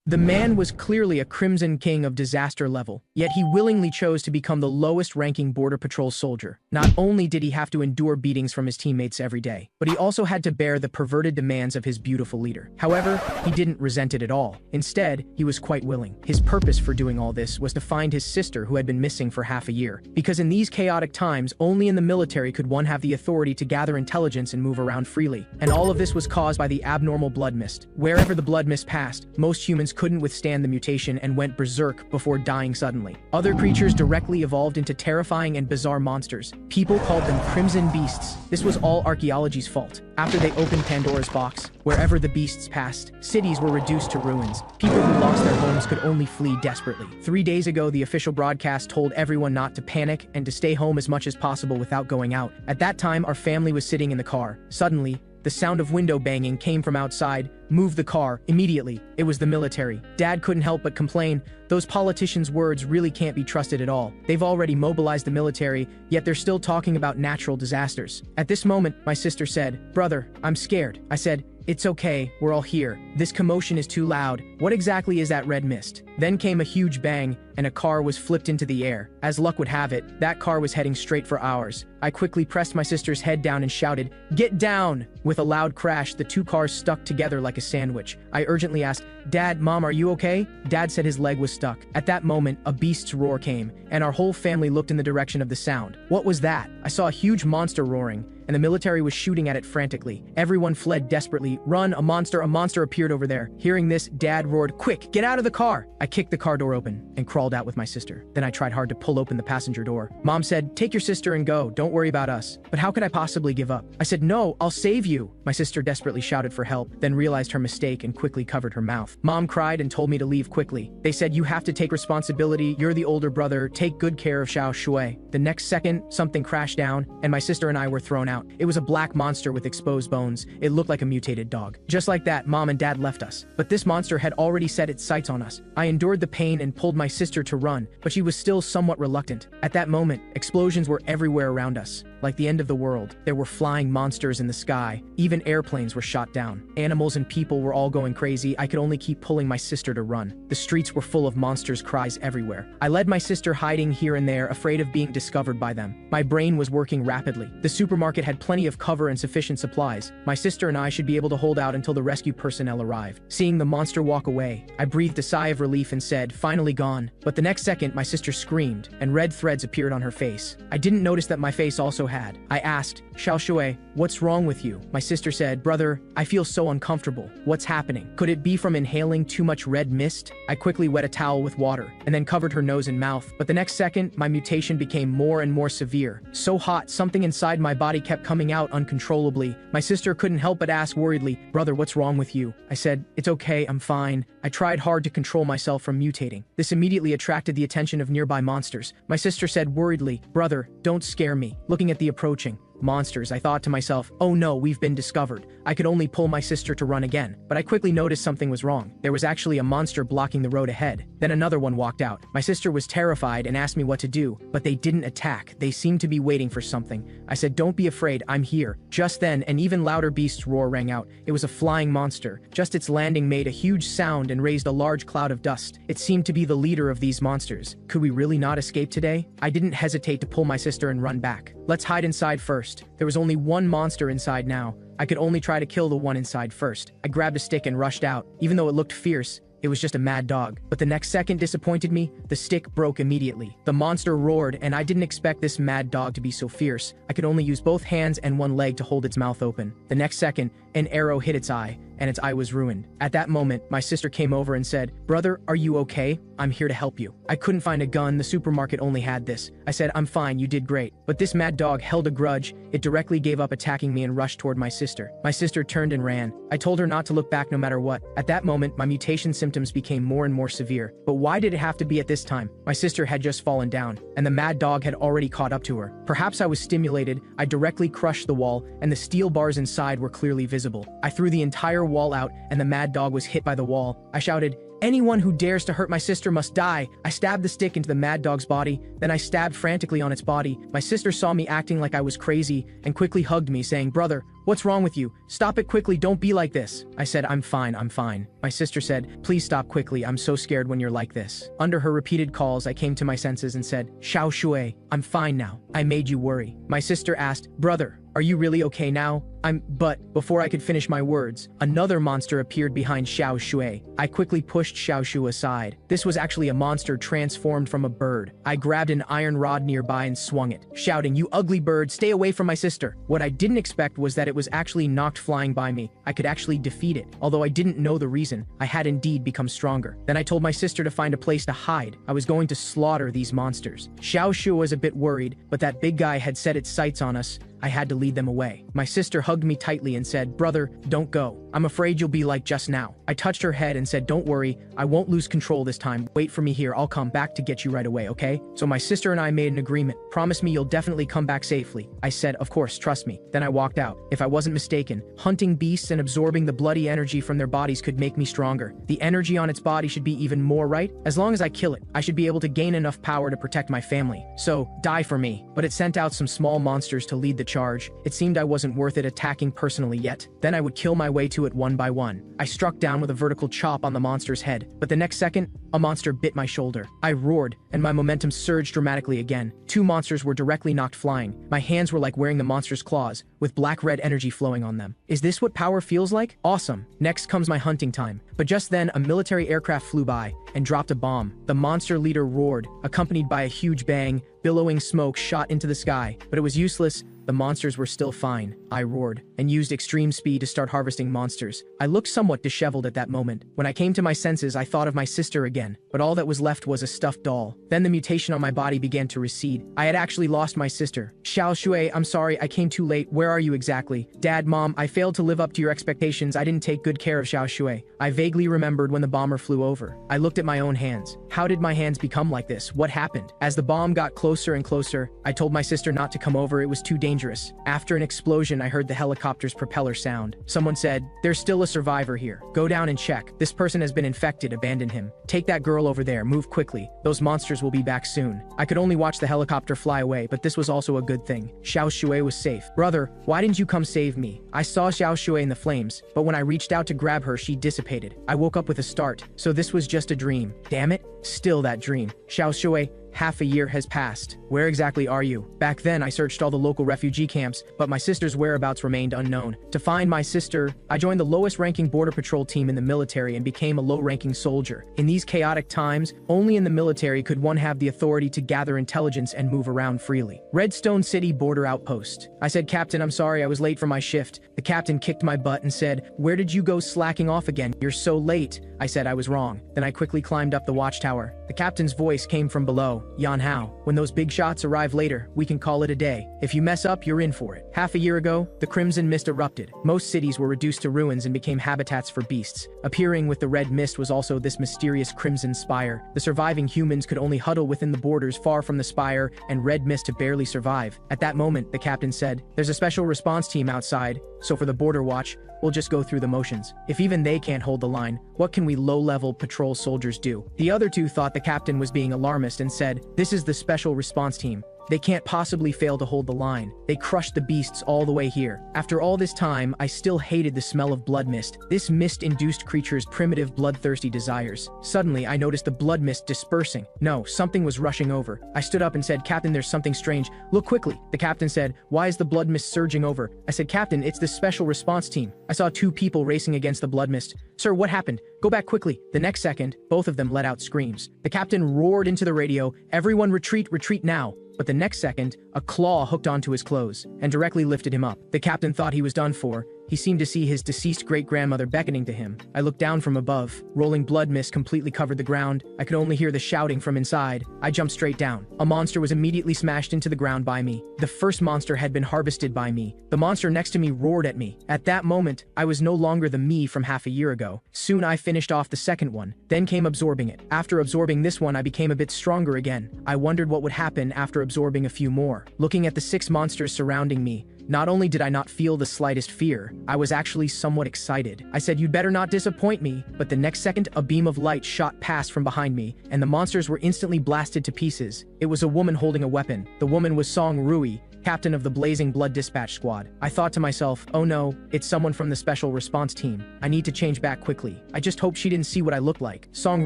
The man was clearly a Crimson King of disaster level, yet he willingly chose to become the lowest-ranking Border Patrol soldier. Not only did he have to endure beatings from his teammates every day, but he also had to bear the perverted demands of his beautiful leader. However, he didn't resent it at all. Instead, he was quite willing. His purpose for doing all this was to find his sister who had been missing for half a year. Because in these chaotic times, only in the military could one have the authority to gather intelligence and move around freely. And all of this was caused by the abnormal blood mist. Wherever the blood mist passed, most humans couldn't withstand the mutation and went berserk before dying suddenly. Other creatures directly evolved into terrifying and bizarre monsters. People called them Crimson Beasts. This was all archaeology's fault. After they opened Pandora's box, wherever the beasts passed, cities were reduced to ruins. People who lost their homes could only flee desperately. 3 days ago, the official broadcast told everyone not to panic and to stay home as much as possible without going out. At that time, our family was sitting in the car. Suddenly, the sound of window banging came from outside. Move the car. Immediately. It was the military. Dad couldn't help but complain. Those politicians' words really can't be trusted at all. They've already mobilized the military, yet they're still talking about natural disasters. At this moment, my sister said, "Brother, I'm scared." I said, "It's okay, we're all here. This commotion is too loud. What exactly is that red mist?" Then came a huge bang, and a car was flipped into the air. As luck would have it, that car was heading straight for ours. I quickly pressed my sister's head down and shouted, "Get down!" With a loud crash, the two cars stuck together like a sandwich. I urgently asked, "Dad, Mom, are you okay?" Dad said his leg was stuck. At that moment, a beast's roar came, and our whole family looked in the direction of the sound. What was that? I saw a huge monster roaring, and the military was shooting at it frantically. Everyone fled desperately. "Run, a monster appeared over there." Hearing this, Dad roared, "Quick, get out of the car!" I kicked the car door open and crawled out with my sister. Then I tried hard to pull open the passenger door. Mom said, "Take your sister and go, don't worry about us." But how could I possibly give up? I said, "No, I'll save you." My sister desperately shouted for help, then realized her mistake and quickly covered her mouth. Mom cried and told me to leave quickly. They said, "You have to take responsibility, you're the older brother, take good care of Xiao Shui." The next second, something crashed down, and my sister and I were thrown out. It was a black monster with exposed bones. It looked like a mutated dog. Just like that, Mom and Dad left us. But this monster had already set its sights on us. I endured the pain and pulled my sister to run, but she was still somewhat reluctant. At that moment, explosions were everywhere around us. Like the end of the world, there were flying monsters in the sky. Even airplanes were shot down. Animals and people were all going crazy. I could only keep pulling my sister to run. The streets were full of monsters' cries everywhere. I led my sister hiding here and there, afraid of being discovered by them. My brain was working rapidly. The supermarket had plenty of cover and sufficient supplies. My sister and I should be able to hold out until the rescue personnel arrived. Seeing the monster walk away, I breathed a sigh of relief and said, "Finally gone." But the next second, my sister screamed, and red threads appeared on her face. I didn't notice that my face also had. I asked, "Xiao Shui, what's wrong with you?" My sister said, "Brother, I feel so uncomfortable. What's happening? Could it be from inhaling too much red mist?" I quickly wet a towel with water, and then covered her nose and mouth. But the next second, my mutation became more and more severe. So hot, something inside my body kept coming out uncontrollably. My sister couldn't help but ask worriedly, "Brother, what's wrong with you?" I said, "It's okay, I'm fine." I tried hard to control myself from mutating. This immediately attracted the attention of nearby monsters. My sister said worriedly, "Brother, don't scare me." Looking at the approaching monsters, I thought to myself, "Oh no, we've been discovered." I could only pull my sister to run again, but I quickly noticed something was wrong. There was actually a monster blocking the road ahead. Then another one walked out. My sister was terrified and asked me what to do, but they didn't attack. They seemed to be waiting for something. I said, "Don't be afraid, I'm here." Just then, an even louder beast's roar rang out. It was a flying monster. Just its landing made a huge sound and raised a large cloud of dust. It seemed to be the leader of these monsters. Could we really not escape today? I didn't hesitate to pull my sister and run back. "Let's hide inside first." There was only one monster inside now. I could only try to kill the one inside first. I grabbed a stick and rushed out. Even though it looked fierce, it was just a mad dog. But the next second disappointed me. The stick broke immediately. The monster roared, and I didn't expect this mad dog to be so fierce. I could only use both hands and one leg to hold its mouth open. The next second, an arrow hit its eye, and its eye was ruined. At that moment, my sister came over and said, "Brother, are you okay? I'm here to help you." I couldn't find a gun, the supermarket only had this. I said, "I'm fine, you did great." But this mad dog held a grudge. It directly gave up attacking me and rushed toward my sister. My sister turned and ran. I told her not to look back no matter what. At that moment, my mutation symptoms became more and more severe. But why did it have to be at this time? My sister had just fallen down, and the mad dog had already caught up to her. Perhaps I was stimulated. I directly crushed the wall, and the steel bars inside were clearly visible. I threw the entire entire wall out, and the mad dog was hit by the wall. I shouted, "Anyone who dares to hurt my sister must die." I stabbed the stick into the mad dog's body, then I stabbed frantically on its body. My sister saw me acting like I was crazy and quickly hugged me, saying, "Brother, what's wrong with you? Stop it quickly, don't be like this." I said, I'm fine. My sister said, "Please stop quickly, I'm so scared when you're like this." Under her repeated calls, I came to my senses and said, "Xiao Shui, I'm fine now. I made you worry." My sister asked, "Brother, are you really okay now?" But before I could finish my words, another monster appeared behind Xiao Shui. I quickly pushed Xiao Shu aside. This was actually a monster transformed from a bird. I grabbed an iron rod nearby and swung it, shouting, "You ugly bird, stay away from my sister." What I didn't expect was that it was actually knocked flying by me. I could actually defeat it. Although I didn't know the reason, I had indeed become stronger. Then I told my sister to find a place to hide. I was going to slaughter these monsters. Xiao Shu was a bit worried, but that big guy had set its sights on us. I had to lead them away. My sister hugged me tightly and said, "Brother, don't go. I'm afraid you'll be like just now." I touched her head and said, "Don't worry, I won't lose control this time. Wait for me here, I'll come back to get you right away, okay?" So my sister and I made an agreement. "Promise me you'll definitely come back safely." I said, "Of course, trust me." Then I walked out. If I wasn't mistaken, hunting beasts and absorbing the bloody energy from their bodies could make me stronger. The energy on its body should be even more, right? As long as I kill it, I should be able to gain enough power to protect my family. So, die for me. But it sent out some small monsters to lead the charge. It seemed I wasn't worth it attacking personally yet. Then I would kill my way to it one by one. I struck down with a vertical chop on the monster's head, but the next second, a monster bit my shoulder. I roared, and my momentum surged dramatically again. Two monsters were directly knocked flying. My hands were like wearing the monster's claws, with black-red energy flowing on them. Is this what power feels like? Awesome. Next comes my hunting time. But just then, a military aircraft flew by and dropped a bomb. The monster leader roared, accompanied by a huge bang. Billowing smoke shot into the sky, but it was useless. The monsters were still fine. I roared and used extreme speed to start harvesting monsters. I looked somewhat disheveled at that moment. When I came to my senses, I thought of my sister again, but all that was left was a stuffed doll. Then the mutation on my body began to recede. I had actually lost my sister. Xiao Shui, I'm sorry, I came too late. Where are you exactly? Dad, Mom, I failed to live up to your expectations. I didn't take good care of Xiao Shui. I vaguely remembered when the bomber flew over. I looked at my own hands. How did my hands become like this? What happened? As the bomb got closer and closer, I told my sister not to come over. It was too dangerous. After an explosion, I heard the helicopter's propeller sound. Someone said, "There's still a survivor here. Go down and check. This person has been infected. Abandon him. Take that girl over there. Move quickly. Those monsters will be back soon." I could only watch the helicopter fly away, but this was also a good thing. Xiao Shui was safe. "Brother, why didn't you come save me?" I saw Xiao Shui in the flames, but when I reached out to grab her, she dissipated. I woke up with a start, so this was just a dream. Damn it. Still that dream. Xiao Shui, half a year has passed. Where exactly are you? Back then, I searched all the local refugee camps, but my sister's whereabouts remained unknown. To find my sister, I joined the lowest-ranking border patrol team in the military and became a low-ranking soldier. In these chaotic times, only in the military could one have the authority to gather intelligence and move around freely. Redstone City Border Outpost. I said, "Captain, I'm sorry, I was late for my shift." The captain kicked my butt and said, "Where did you go slacking off again? You're so late." I said I was wrong. Then I quickly climbed up the watchtower. The captain's voice came from below. "Yan Hao, when those big shots arrive later, we can call it a day. If you mess up, you're in for it." Half a year ago, the Crimson Mist erupted. Most cities were reduced to ruins and became habitats for beasts. Appearing with the red mist was also this mysterious Crimson Spire. The surviving humans could only huddle within the borders far from the spire and red mist to barely survive. At that moment, the captain said, "There's a special response team outside, so for the border watch, we'll just go through the motions. If even they can't hold the line, what can we low-level patrol soldiers do?" The other two thought the captain was being alarmist and said, "This is the special response team. They can't possibly fail to hold the line. They crushed the beasts all the way here." After all this time, I still hated the smell of blood mist. This mist induced creatures' primitive bloodthirsty desires. Suddenly, I noticed the blood mist dispersing. No, something was rushing over. I stood up and said, "Captain, there's something strange. Look quickly." The captain said, "Why is the blood mist surging over?" I said, "Captain, it's the special response team." I saw two people racing against the blood mist. "Sir, what happened? Go back quickly." The next second, both of them let out screams. The captain roared into the radio, "Everyone retreat, retreat now." But the next second, a claw hooked onto his clothes and directly lifted him up. The captain thought he was done for. He seemed to see his deceased great-grandmother beckoning to him. I looked down from above. Rolling blood mist completely covered the ground. I could only hear the shouting from inside. I jumped straight down. A monster was immediately smashed into the ground by me. The first monster had been harvested by me. The monster next to me roared at me. At that moment, I was no longer the me from half a year ago. Soon I finished off the second one, then came absorbing it. After absorbing this one, I became a bit stronger again. I wondered what would happen after absorbing a few more. Looking at the 6 monsters surrounding me, Not only did I not feel the slightest fear, I was actually somewhat excited. I said, "You'd better not disappoint me," but the next second, a beam of light shot past from behind me, and the monsters were instantly blasted to pieces. It was a woman holding a weapon. The woman was Song Rui, captain of the Blazing Blood Dispatch Squad. I thought to myself, oh no, it's someone from the Special Response Team. I need to change back quickly. I just hoped she didn't see what I looked like. Song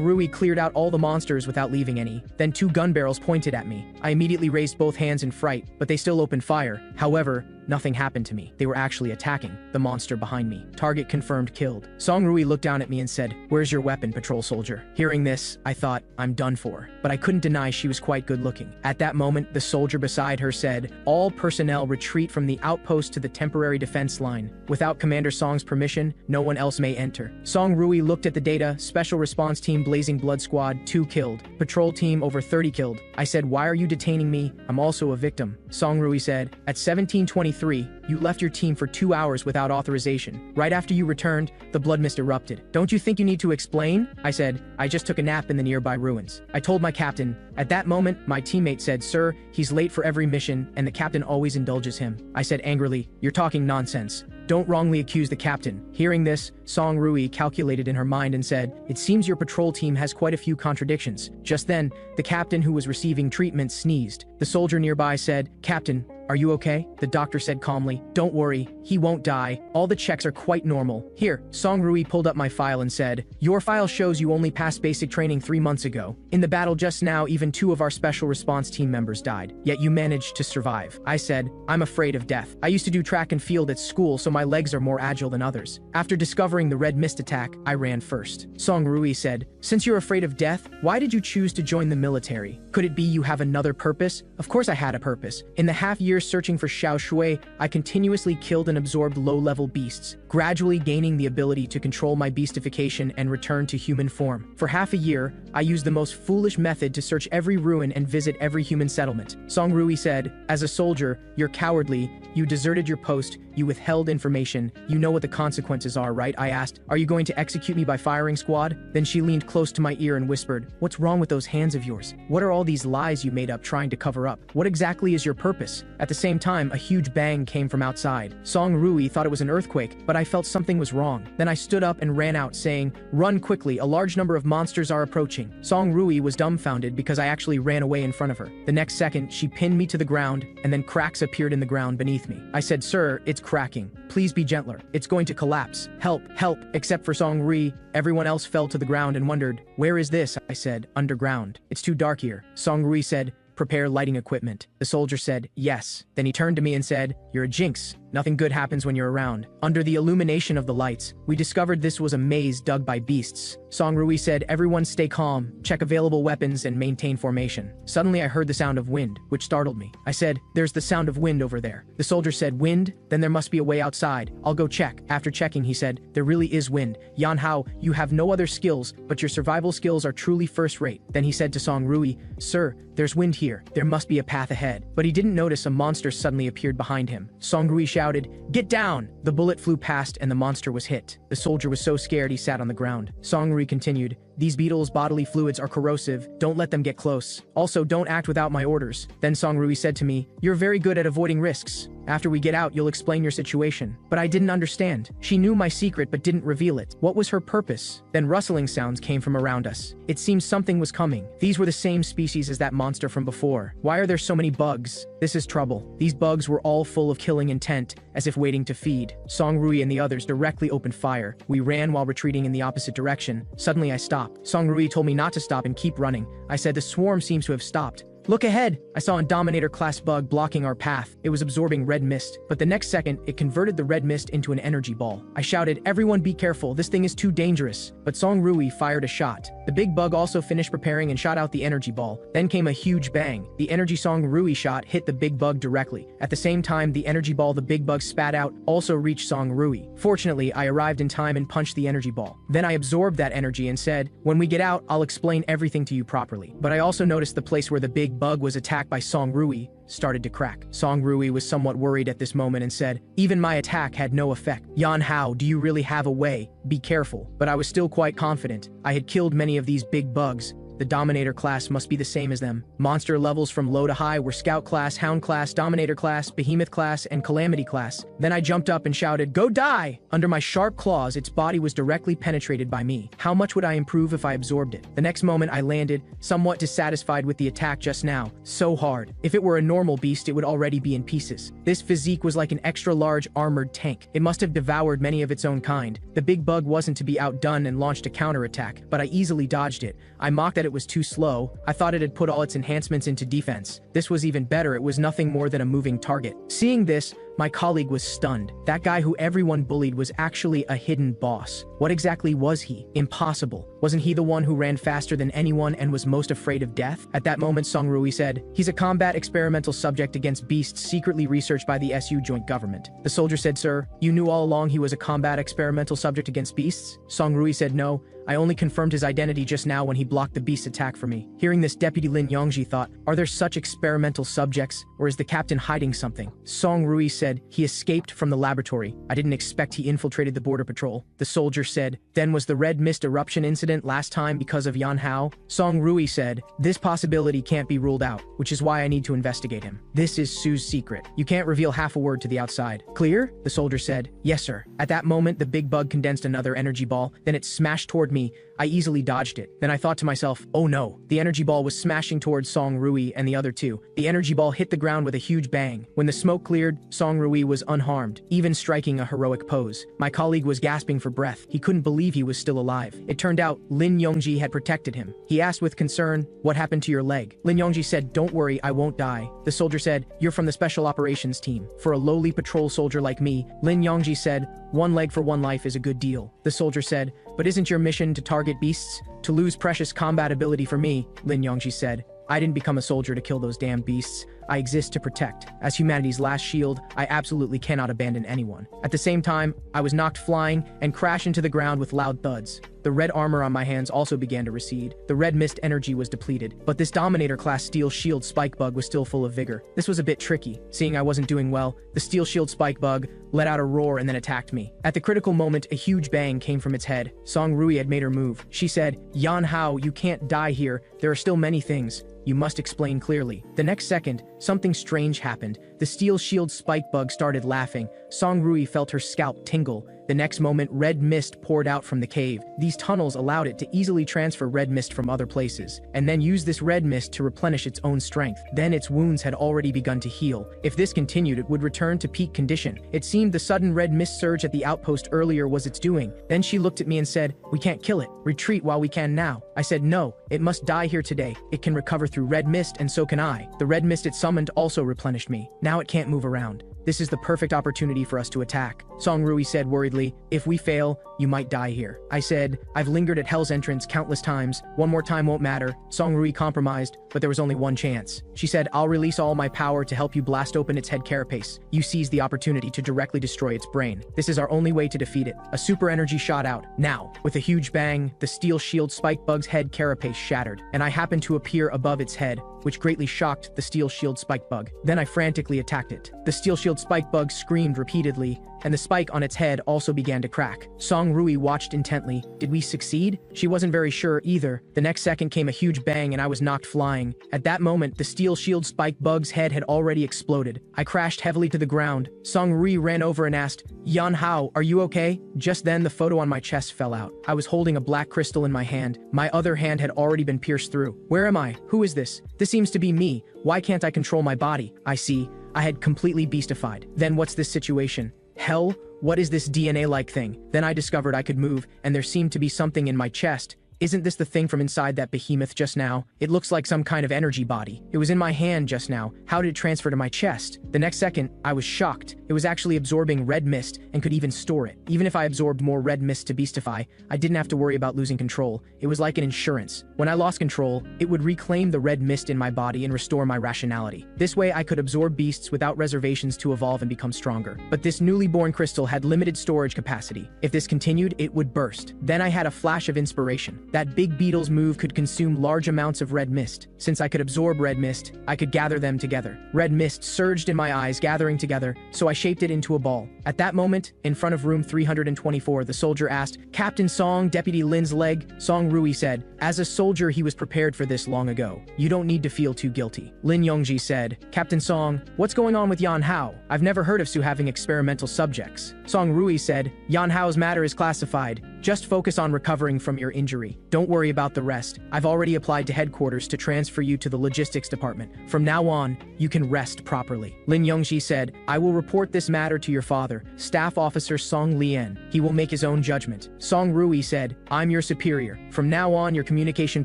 Rui cleared out all the monsters without leaving any. Then 2 gun barrels pointed at me. I immediately raised both hands in fright, but they still opened fire. However, nothing happened to me. They were actually attacking the monster behind me. Target confirmed killed. Song Rui looked down at me and said, "Where's your weapon, patrol soldier?" Hearing this, I thought, I'm done for. But I couldn't deny she was quite good looking. At that moment, the soldier beside her said, "All personnel retreat from the outpost to the temporary defense line. Without Commander Song's permission, no one else may enter." Song Rui looked at the data. Special Response Team Blazing Blood Squad, 2 killed. Patrol Team over 30 killed. I said, "Why are you detaining me? I'm also a victim." Song Rui said, "At 17:23, you left your team for 2 hours without authorization. Right after you returned, the blood mist erupted. Don't you think you need to explain?" I said, "I just took a nap in the nearby ruins." I told my captain. At that moment, my teammate said, "Sir, he's late for every mission, and the captain always indulges him." I said angrily, "You're talking nonsense. Don't wrongly accuse the captain." Hearing this, Song Rui calculated in her mind and said, "It seems your patrol team has quite a few contradictions." Just then, the captain who was receiving treatment sneezed. The soldier nearby said, "Captain, are you okay?" The doctor said calmly, "Don't worry, he won't die. All the checks are quite normal." Here, Song Rui pulled up my file and said, "Your file shows you only passed basic training 3 months ago. In the battle just now, even 2 of our special response team members died, yet you managed to survive." I said, "I'm afraid of death. I used to do track and field at school, so my legs are more agile than others. After discovering the red mist attack, I ran first." Song Rui said, "Since you're afraid of death, why did you choose to join the military? Could it be you have another purpose?" Of course I had a purpose. In the half year searching for Xiao Shui, I continuously killed and absorbed low-level beasts, gradually gaining the ability to control my beastification and return to human form. For half a year, I used the most foolish method to search every ruin and visit every human settlement. Song Rui said, "As a soldier, you're cowardly, you deserted your post, you withheld information, you know what the consequences are, right?" I asked, "Are you going to execute me by firing squad?" Then she leaned close to my ear and whispered, "What's wrong with those hands of yours? What are all these lies you made up trying to cover up? What exactly is your purpose?" At the same time, a huge bang came from outside. Song Rui thought it was an earthquake, but I felt something was wrong. Then I stood up and ran out, saying, "Run quickly, a large number of monsters are approaching." Song Rui was dumbfounded because I actually ran away in front of her. The next second, she pinned me to the ground, and then cracks appeared in the ground beneath me. I said, "Sir, it's cracking. Please be gentler. It's going to collapse. Help, help." Except for Song Rui, everyone else fell to the ground and wondered, "Where is this?" I said, "Underground. It's too dark here." Song Rui said, "Prepare lighting equipment." The soldier said, "Yes." Then he turned to me and said, "You're a jinx. Nothing good happens when you're around." Under the illumination of the lights, we discovered this was a maze dug by beasts. Song Rui said, "Everyone stay calm, check available weapons, and maintain formation." Suddenly I heard the sound of wind, which startled me. I said, "There's the sound of wind over there." The soldier said, "Wind? Then there must be a way outside. I'll go check." After checking, he said, "There really is wind. Yan Hao, you have no other skills, but your survival skills are truly first rate." Then he said to Song Rui, "Sir, there's wind here. There must be a path ahead." But he didn't notice a monster suddenly appeared behind him. Song Rui shouted, "Get down!" The bullet flew past and the monster was hit. The soldier was so scared he sat on the ground. Song Rui continued, "These beetles' bodily fluids are corrosive. Don't let them get close. Also, don't act without my orders." Then Song Rui said to me, "You're very good at avoiding risks. After we get out, you'll explain your situation." But I didn't understand. She knew my secret but didn't reveal it. What was her purpose? Then rustling sounds came from around us. It seemed something was coming. These were the same species as that monster from before. Why are there so many bugs? This is trouble. These bugs were all full of killing intent, as if waiting to feed. Song Rui and the others directly opened fire. We ran while retreating in the opposite direction. Suddenly I stopped. Song Rui told me not to stop and keep running. I said, "The swarm seems to have stopped." "Look ahead!" I saw a Dominator-class bug blocking our path. It was absorbing red mist, but the next second, it converted the red mist into an energy ball. I shouted, "Everyone be careful, this thing is too dangerous." But Song Rui fired a shot. The big bug also finished preparing and shot out the energy ball. Then came a huge bang. The energy Song Rui shot hit the big bug directly. At the same time, the energy ball the big bug spat out also reached Song Rui. Fortunately, I arrived in time and punched the energy ball. Then I absorbed that energy and said, "When we get out, I'll explain everything to you properly." But I also noticed the place where the big bug was attacked by Song Rui started to crack. Song Rui was somewhat worried at this moment and said, "Even my attack had no effect. Yan Hao, do you really have a way? Be careful." But I was still quite confident. I had killed many of these big bugs. The Dominator class must be the same as them. Monster levels from low to high were Scout class, Hound class, Dominator class, Behemoth class, and Calamity class. Then I jumped up and shouted, "Go die!" Under my sharp claws, its body was directly penetrated by me. How much would I improve if I absorbed it? The next moment I landed, somewhat dissatisfied with the attack just now. So hard. If it were a normal beast, it would already be in pieces. This physique was like an extra-large armored tank. It must have devoured many of its own kind. The big bug wasn't to be outdone and launched a counterattack, but I easily dodged it. I mocked that it was too slow. I thought it had put all its enhancements into defense. This was even better. It was nothing more than a moving target. Seeing this, my colleague was stunned. That guy who everyone bullied was actually a hidden boss. What exactly was he? Impossible. Wasn't he the one who ran faster than anyone and was most afraid of death? At that moment, Songrui said, "He's a combat experimental subject against beasts secretly researched by the SU joint government." The soldier said, "Sir, you knew all along he was a combat experimental subject against beasts?" Songrui said, "No. I only confirmed his identity just now when he blocked the beast's attack for me." Hearing this, Deputy Lin Yongji thought, are there such experimental subjects, or is the captain hiding something? Songrui said, "He escaped from the laboratory. I didn't expect he infiltrated the border patrol." The soldier said, "Then was the red mist eruption incident last time because of Yahello?" Songrui said, "This possibility can't be ruled out, which is why I need to investigate him. This is Su's secret. You can't reveal half a word to the outside. Clear?" The soldier said, "Yes, sir." At that moment, the big bug condensed another energy ball, then it smashed toward me. I easily dodged it. Then I thought to myself, oh no. The energy ball was smashing towards Songrui and the other two. The energy ball hit the ground with a huge bang. When the smoke cleared, Songrui was unharmed, even striking a heroic pose. My colleague was gasping for breath. He couldn't believe he was still alive. It turned out Lin Yongji had protected him. He asked with concern, "What happened to your leg?" Lin Yongji said, "Don't worry, I won't die." The soldier said, "You're from the special operations team." For a lowly patrol soldier like me, Lin Yongji said, "One leg for one life is a good deal." The soldier said, "But isn't your mission to target beasts? To lose precious combat ability for me?" Lin Yongji said, "I didn't become a soldier to kill those damn beasts. I exist to protect. As humanity's last shield, I absolutely cannot abandon anyone." At the same time, I was knocked flying and crashed into the ground with loud thuds. The red armor on my hands also began to recede. The red mist energy was depleted, but this Dominator class Steel Shield Spike Bug was still full of vigor. This was a bit tricky. Seeing I wasn't doing well, the Steel Shield Spike Bug let out a roar and then attacked me. At the critical moment, a huge bang came from its head. Songrui had made her move. She said, "Yahello, you can't die here. There are still many things. You must explain clearly." The next second, something strange happened. The Steel Shield Spike Bug started laughing. Songrui felt her scalp tingle. The next moment, red mist poured out from the cave. These tunnels allowed it to easily transfer red mist from other places, and then use this red mist to replenish its own strength. Then its wounds had already begun to heal. If this continued, it would return to peak condition. It seemed the sudden red mist surge at the outpost earlier was its doing. Then she looked at me and said, "We can't kill it. Retreat while we can now." I said, "No, it must die here today. It can recover through red mist, and so can I." The red mist it summoned also replenished me. Now it can't move around. This is the perfect opportunity for us to attack. Songrui said worriedly, "If we fail, you might die here." I said, "I've lingered at Hell's entrance countless times. One more time won't matter." Songrui compromised, but there was only one chance. She said, "I'll release all my power to help you blast open its head carapace. You seize the opportunity to directly destroy its brain. This is our only way to defeat it." A super energy shot out. Now, with a huge bang, the Steel Shield Spike Bug's head carapace shattered, and I happened to appear above its head, which greatly shocked the Steel Shield Spike Bug. Then I frantically attacked it. The Steel Shield Spike Bug screamed repeatedly, and the spike on its head also began to crack. Songrui watched intently. Did we succeed? She wasn't very sure either. The next second came a huge bang and I was knocked flying. At that moment, the Steel Shield Spike Bug's head had already exploded. I crashed heavily to the ground. Songrui ran over and asked, "Yahello, are you okay?" Just then, the photo on my chest fell out. I was holding a black crystal in my hand. My other hand had already been pierced through. Where am I? Who is this? This seems to be me. Why can't I control my body? I see. I had completely beastified. Then what's this situation? Hell, what is this DNA-like thing? Then I discovered I could move, and there seemed to be something in my chest. Isn't this the thing from inside that behemoth just now? It looks like some kind of energy body. It was in my hand just now. How did it transfer to my chest? The next second, I was shocked. It was actually absorbing red mist and could even store it. Even if I absorbed more red mist to beastify, I didn't have to worry about losing control. It was like an insurance. When I lost control, it would reclaim the red mist in my body and restore my rationality. This way, I could absorb beasts without reservations to evolve and become stronger. But this newly born crystal had limited storage capacity. If this continued, it would burst. Then I had a flash of inspiration. That big beetle's move could consume large amounts of red mist. Since I could absorb red mist, I could gather them together. Red mist surged in my eyes, gathering together, so I shaped it into a ball. At that moment, in front of room 324, the soldier asked, "Captain Song, Deputy Lin's leg?" Song Rui said, "As a soldier, he was prepared for this long ago. You don't need to feel too guilty." Lin Yongji said, "Captain Song, what's going on with Yan Hao? I've never heard of Su having experimental subjects." Song Rui said, "Yan Hao's matter is classified. Just focus on recovering from your injury. Don't worry about the rest. I've already applied to headquarters to transfer you to the logistics department. From now on, you can rest properly." Lin Yongji said, "I will report this matter to your father, Staff Officer Song Lian. He will make his own judgment." Song Rui said, "I'm your superior. From now on, your communication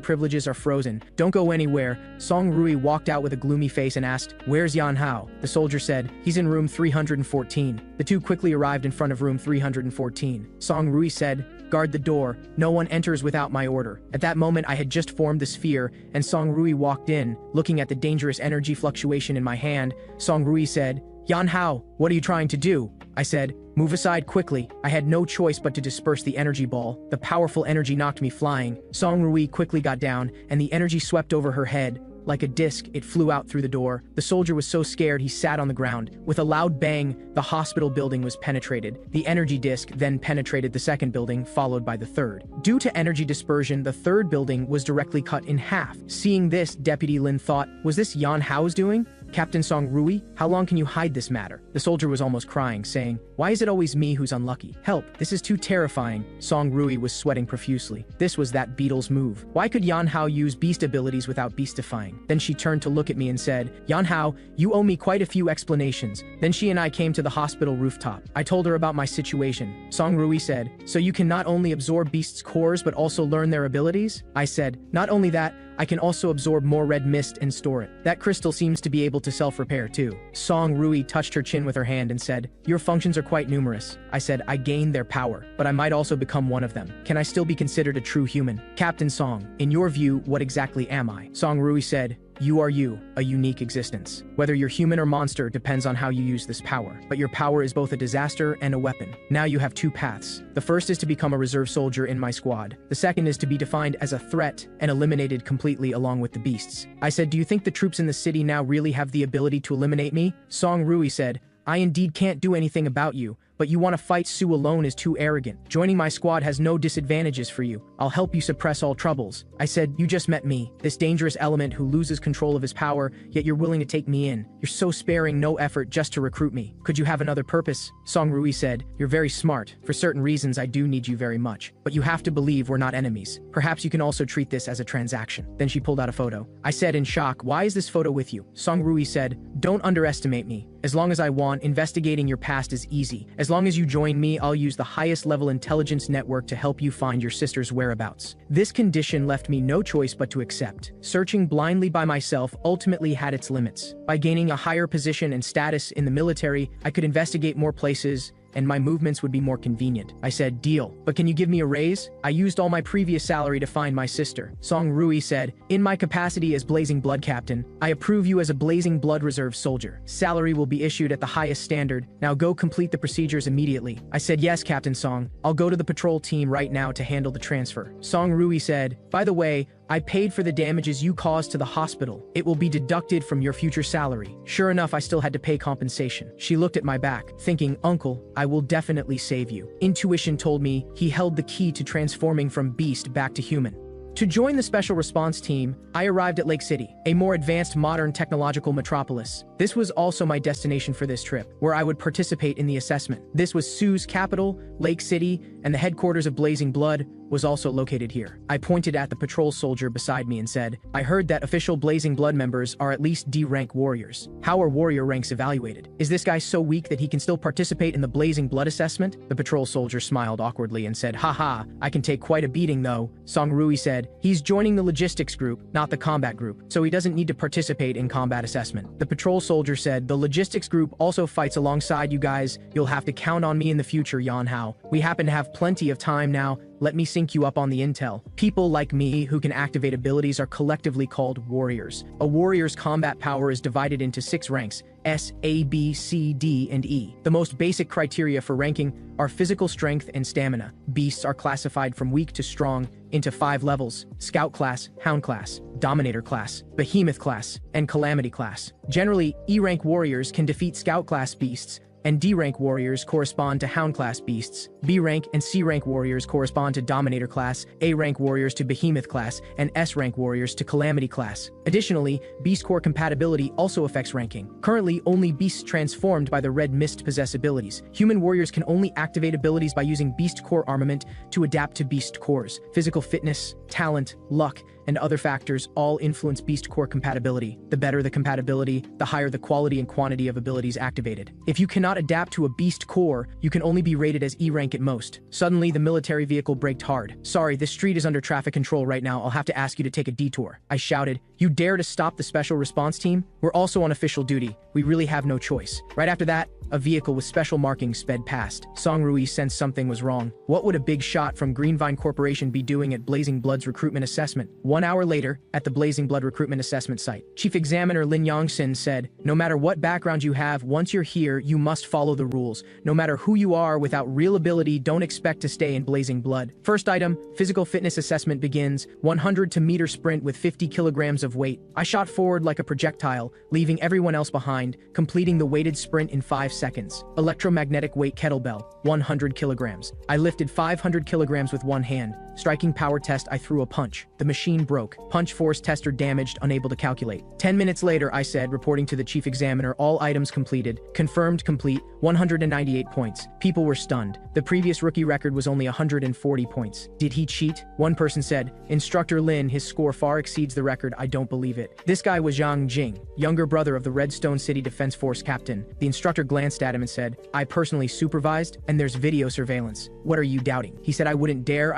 privileges are frozen. Don't go anywhere." Song Rui walked out with a gloomy face and asked, "Where's Yan Hao?" The soldier said, "He's in room 314. The two quickly arrived in front of room 314. Song Rui said, "Guard the door. No one enters without my order." At that moment, I had just formed the sphere, and Song Rui walked in, looking at the dangerous energy fluctuation in my hand. Song Rui said, "Yan Hao, what are you trying to do?" I said, "Move aside quickly." I had no choice but to disperse the energy ball. The powerful energy knocked me flying. Song Rui quickly got down, and the energy swept over her head. Like a disc, it flew out through the door. The soldier was so scared he sat on the ground. With a loud bang, the hospital building was penetrated. The energy disc then penetrated the second building, followed by the third. Due to energy dispersion, the third building was directly cut in half. Seeing this, Deputy Lin thought, "Was this Yan Hao's doing? Captain Song Rui, how long can you hide this matter?" The soldier was almost crying, saying, "Why is it always me who's unlucky? Help, this is too terrifying." Song Rui was sweating profusely. This was that beetle's move. Why could Yan Hao use beast abilities without beastifying? Then she turned to look at me and said, "Yan Hao, you owe me quite a few explanations." Then she and I came to the hospital rooftop. I told her about my situation. Song Rui said, "So you can not only absorb beasts' cores but also learn their abilities?" I said, "Not only that, I can also absorb more red mist and store it. That crystal seems to be able to self-repair too." Song Rui touched her chin with her hand and said, "Your functions are quite numerous." I said, "I gain their power, but I might also become one of them. Can I still be considered a true human?" "Captain Song, in your view, what exactly am I?" Song Rui said, "You are you, a unique existence. Whether you're human or monster depends on how you use this power. But your power is both a disaster and a weapon. Now you have two paths. The first is to become a reserve soldier in my squad. The second is to be defined as a threat and eliminated completely along with the beasts." I said, "Do you think the troops in the city now really have the ability to eliminate me?" Song Rui said, "I indeed can't do anything about you, but you want to fight Su alone is too arrogant. Joining my squad has no disadvantages for you. I'll help you suppress all troubles." I said, "You just met me, this dangerous element who loses control of his power, yet you're willing to take me in. You're so sparing no effort just to recruit me. Could you have another purpose?" Song Rui said, "You're very smart. For certain reasons, I do need you very much. But you have to believe we're not enemies. Perhaps you can also treat this as a transaction." Then she pulled out a photo. I said in shock, "Why is this photo with you?" Song Rui said, "Don't underestimate me. As long as I want, investigating your past is easy. As long as you join me, I'll use the highest level intelligence network to help you find your sister's whereabouts." This condition left me no choice but to accept. Searching blindly by myself ultimately had its limits. By gaining a higher position and status in the military, I could investigate more places, and my movements would be more convenient. I said, "Deal. But can you give me a raise? I used all my previous salary to find my sister." Song Rui said, "In my capacity as Blazing Blood Captain, I approve you as a Blazing Blood Reserve soldier. Salary will be issued at the highest standard. Now go complete the procedures immediately." I said, "Yes, Captain Song. I'll go to the patrol team right now to handle the transfer." Song Rui said, "By the way, I paid for the damages you caused to the hospital. It will be deducted from your future salary." Sure enough, I still had to pay compensation. She looked at my back, thinking, "Uncle, I will definitely save you." Intuition told me he held the key to transforming from beast back to human. To join the Special Response Team, I arrived at Lake City, a more advanced modern technological metropolis. This was also my destination for this trip, where I would participate in the assessment. This was Su's capital, Lake City, and the headquarters of Blazing Blood was also located here. I pointed at the patrol soldier beside me and said, "I heard that official Blazing Blood members are at least D-rank warriors. How are warrior ranks evaluated? Is this guy so weak that he can still participate in the Blazing Blood assessment?" The patrol soldier smiled awkwardly and said, "Haha, I can take quite a beating though." Song Rui said, "He's joining the logistics group, not the combat group, so he doesn't need to participate in combat assessment." The patrol soldier said, "The logistics group also fights alongside you guys. You'll have to count on me in the future, Yan Hao. We happen to have plenty of time now. let me sync you up on the intel. People like me who can activate abilities are collectively called warriors. A warrior's combat power is divided into 6 ranks: S, A, B, C, D, and E. The most basic criteria for ranking are physical strength and stamina. Beasts are classified from weak to strong into 5 levels: Scout class, Hound class, Dominator class, Behemoth class, and Calamity class. Generally, E-rank warriors can defeat Scout class beasts, and D-rank warriors correspond to Hound class beasts. B-rank and C-rank warriors correspond to Dominator class, A-rank warriors to Behemoth class, and S-rank warriors to Calamity class. Additionally, Beast Core compatibility also affects ranking. Currently, only beasts transformed by the Red Mist possess abilities. Human warriors can only activate abilities by using Beast Core armament to adapt to Beast Cores. Physical fitness, talent, luck, and other factors all influence Beast Core compatibility. The better the compatibility, the higher the quality and quantity of abilities activated. If you cannot adapt to a Beast Core, you can only be rated as E-rank at most. Suddenly, the military vehicle braked hard. "Sorry, this street is under traffic control right now. I'll have to ask you to take a detour," I shouted. "You dare to stop the special response team? We're also on official duty. We really have no choice." Right after that, a vehicle with special markings sped past. Song Rui sensed something was wrong. What would a big shot from Greenvine Corporation be doing at Blazing Blood's recruitment assessment? 1 hour later, at the Blazing Blood recruitment assessment site, Chief Examiner Lin Yongxin said, "No matter what background you have, once you're here, you must follow the rules. No matter who you are, without real ability, don't expect to stay in Blazing Blood." First item, physical fitness assessment begins. 100-meter sprint with 50 kilograms of weight. I shot forward like a projectile, leaving everyone else behind, completing the weighted sprint in 5 seconds. Electromagnetic weight kettlebell, 100 kilograms. I lifted 500 kilograms with one hand. Striking power test, I threw a punch. The machine broke. Punch force tester damaged, unable to calculate. 10 minutes later, I said, reporting to the chief examiner, all items completed. Confirmed complete, 198 points. People were stunned. The previous rookie record was only 140 points. Did he cheat? One person said, "Instructor Lin, his score far exceeds the record. I don't believe it." This guy was Zhang Jing, younger brother of the Redstone City Defense Force captain. The instructor glanced at him and said, "I personally supervised, and there's video surveillance. What are you doubting?" He said, I wouldn't dare,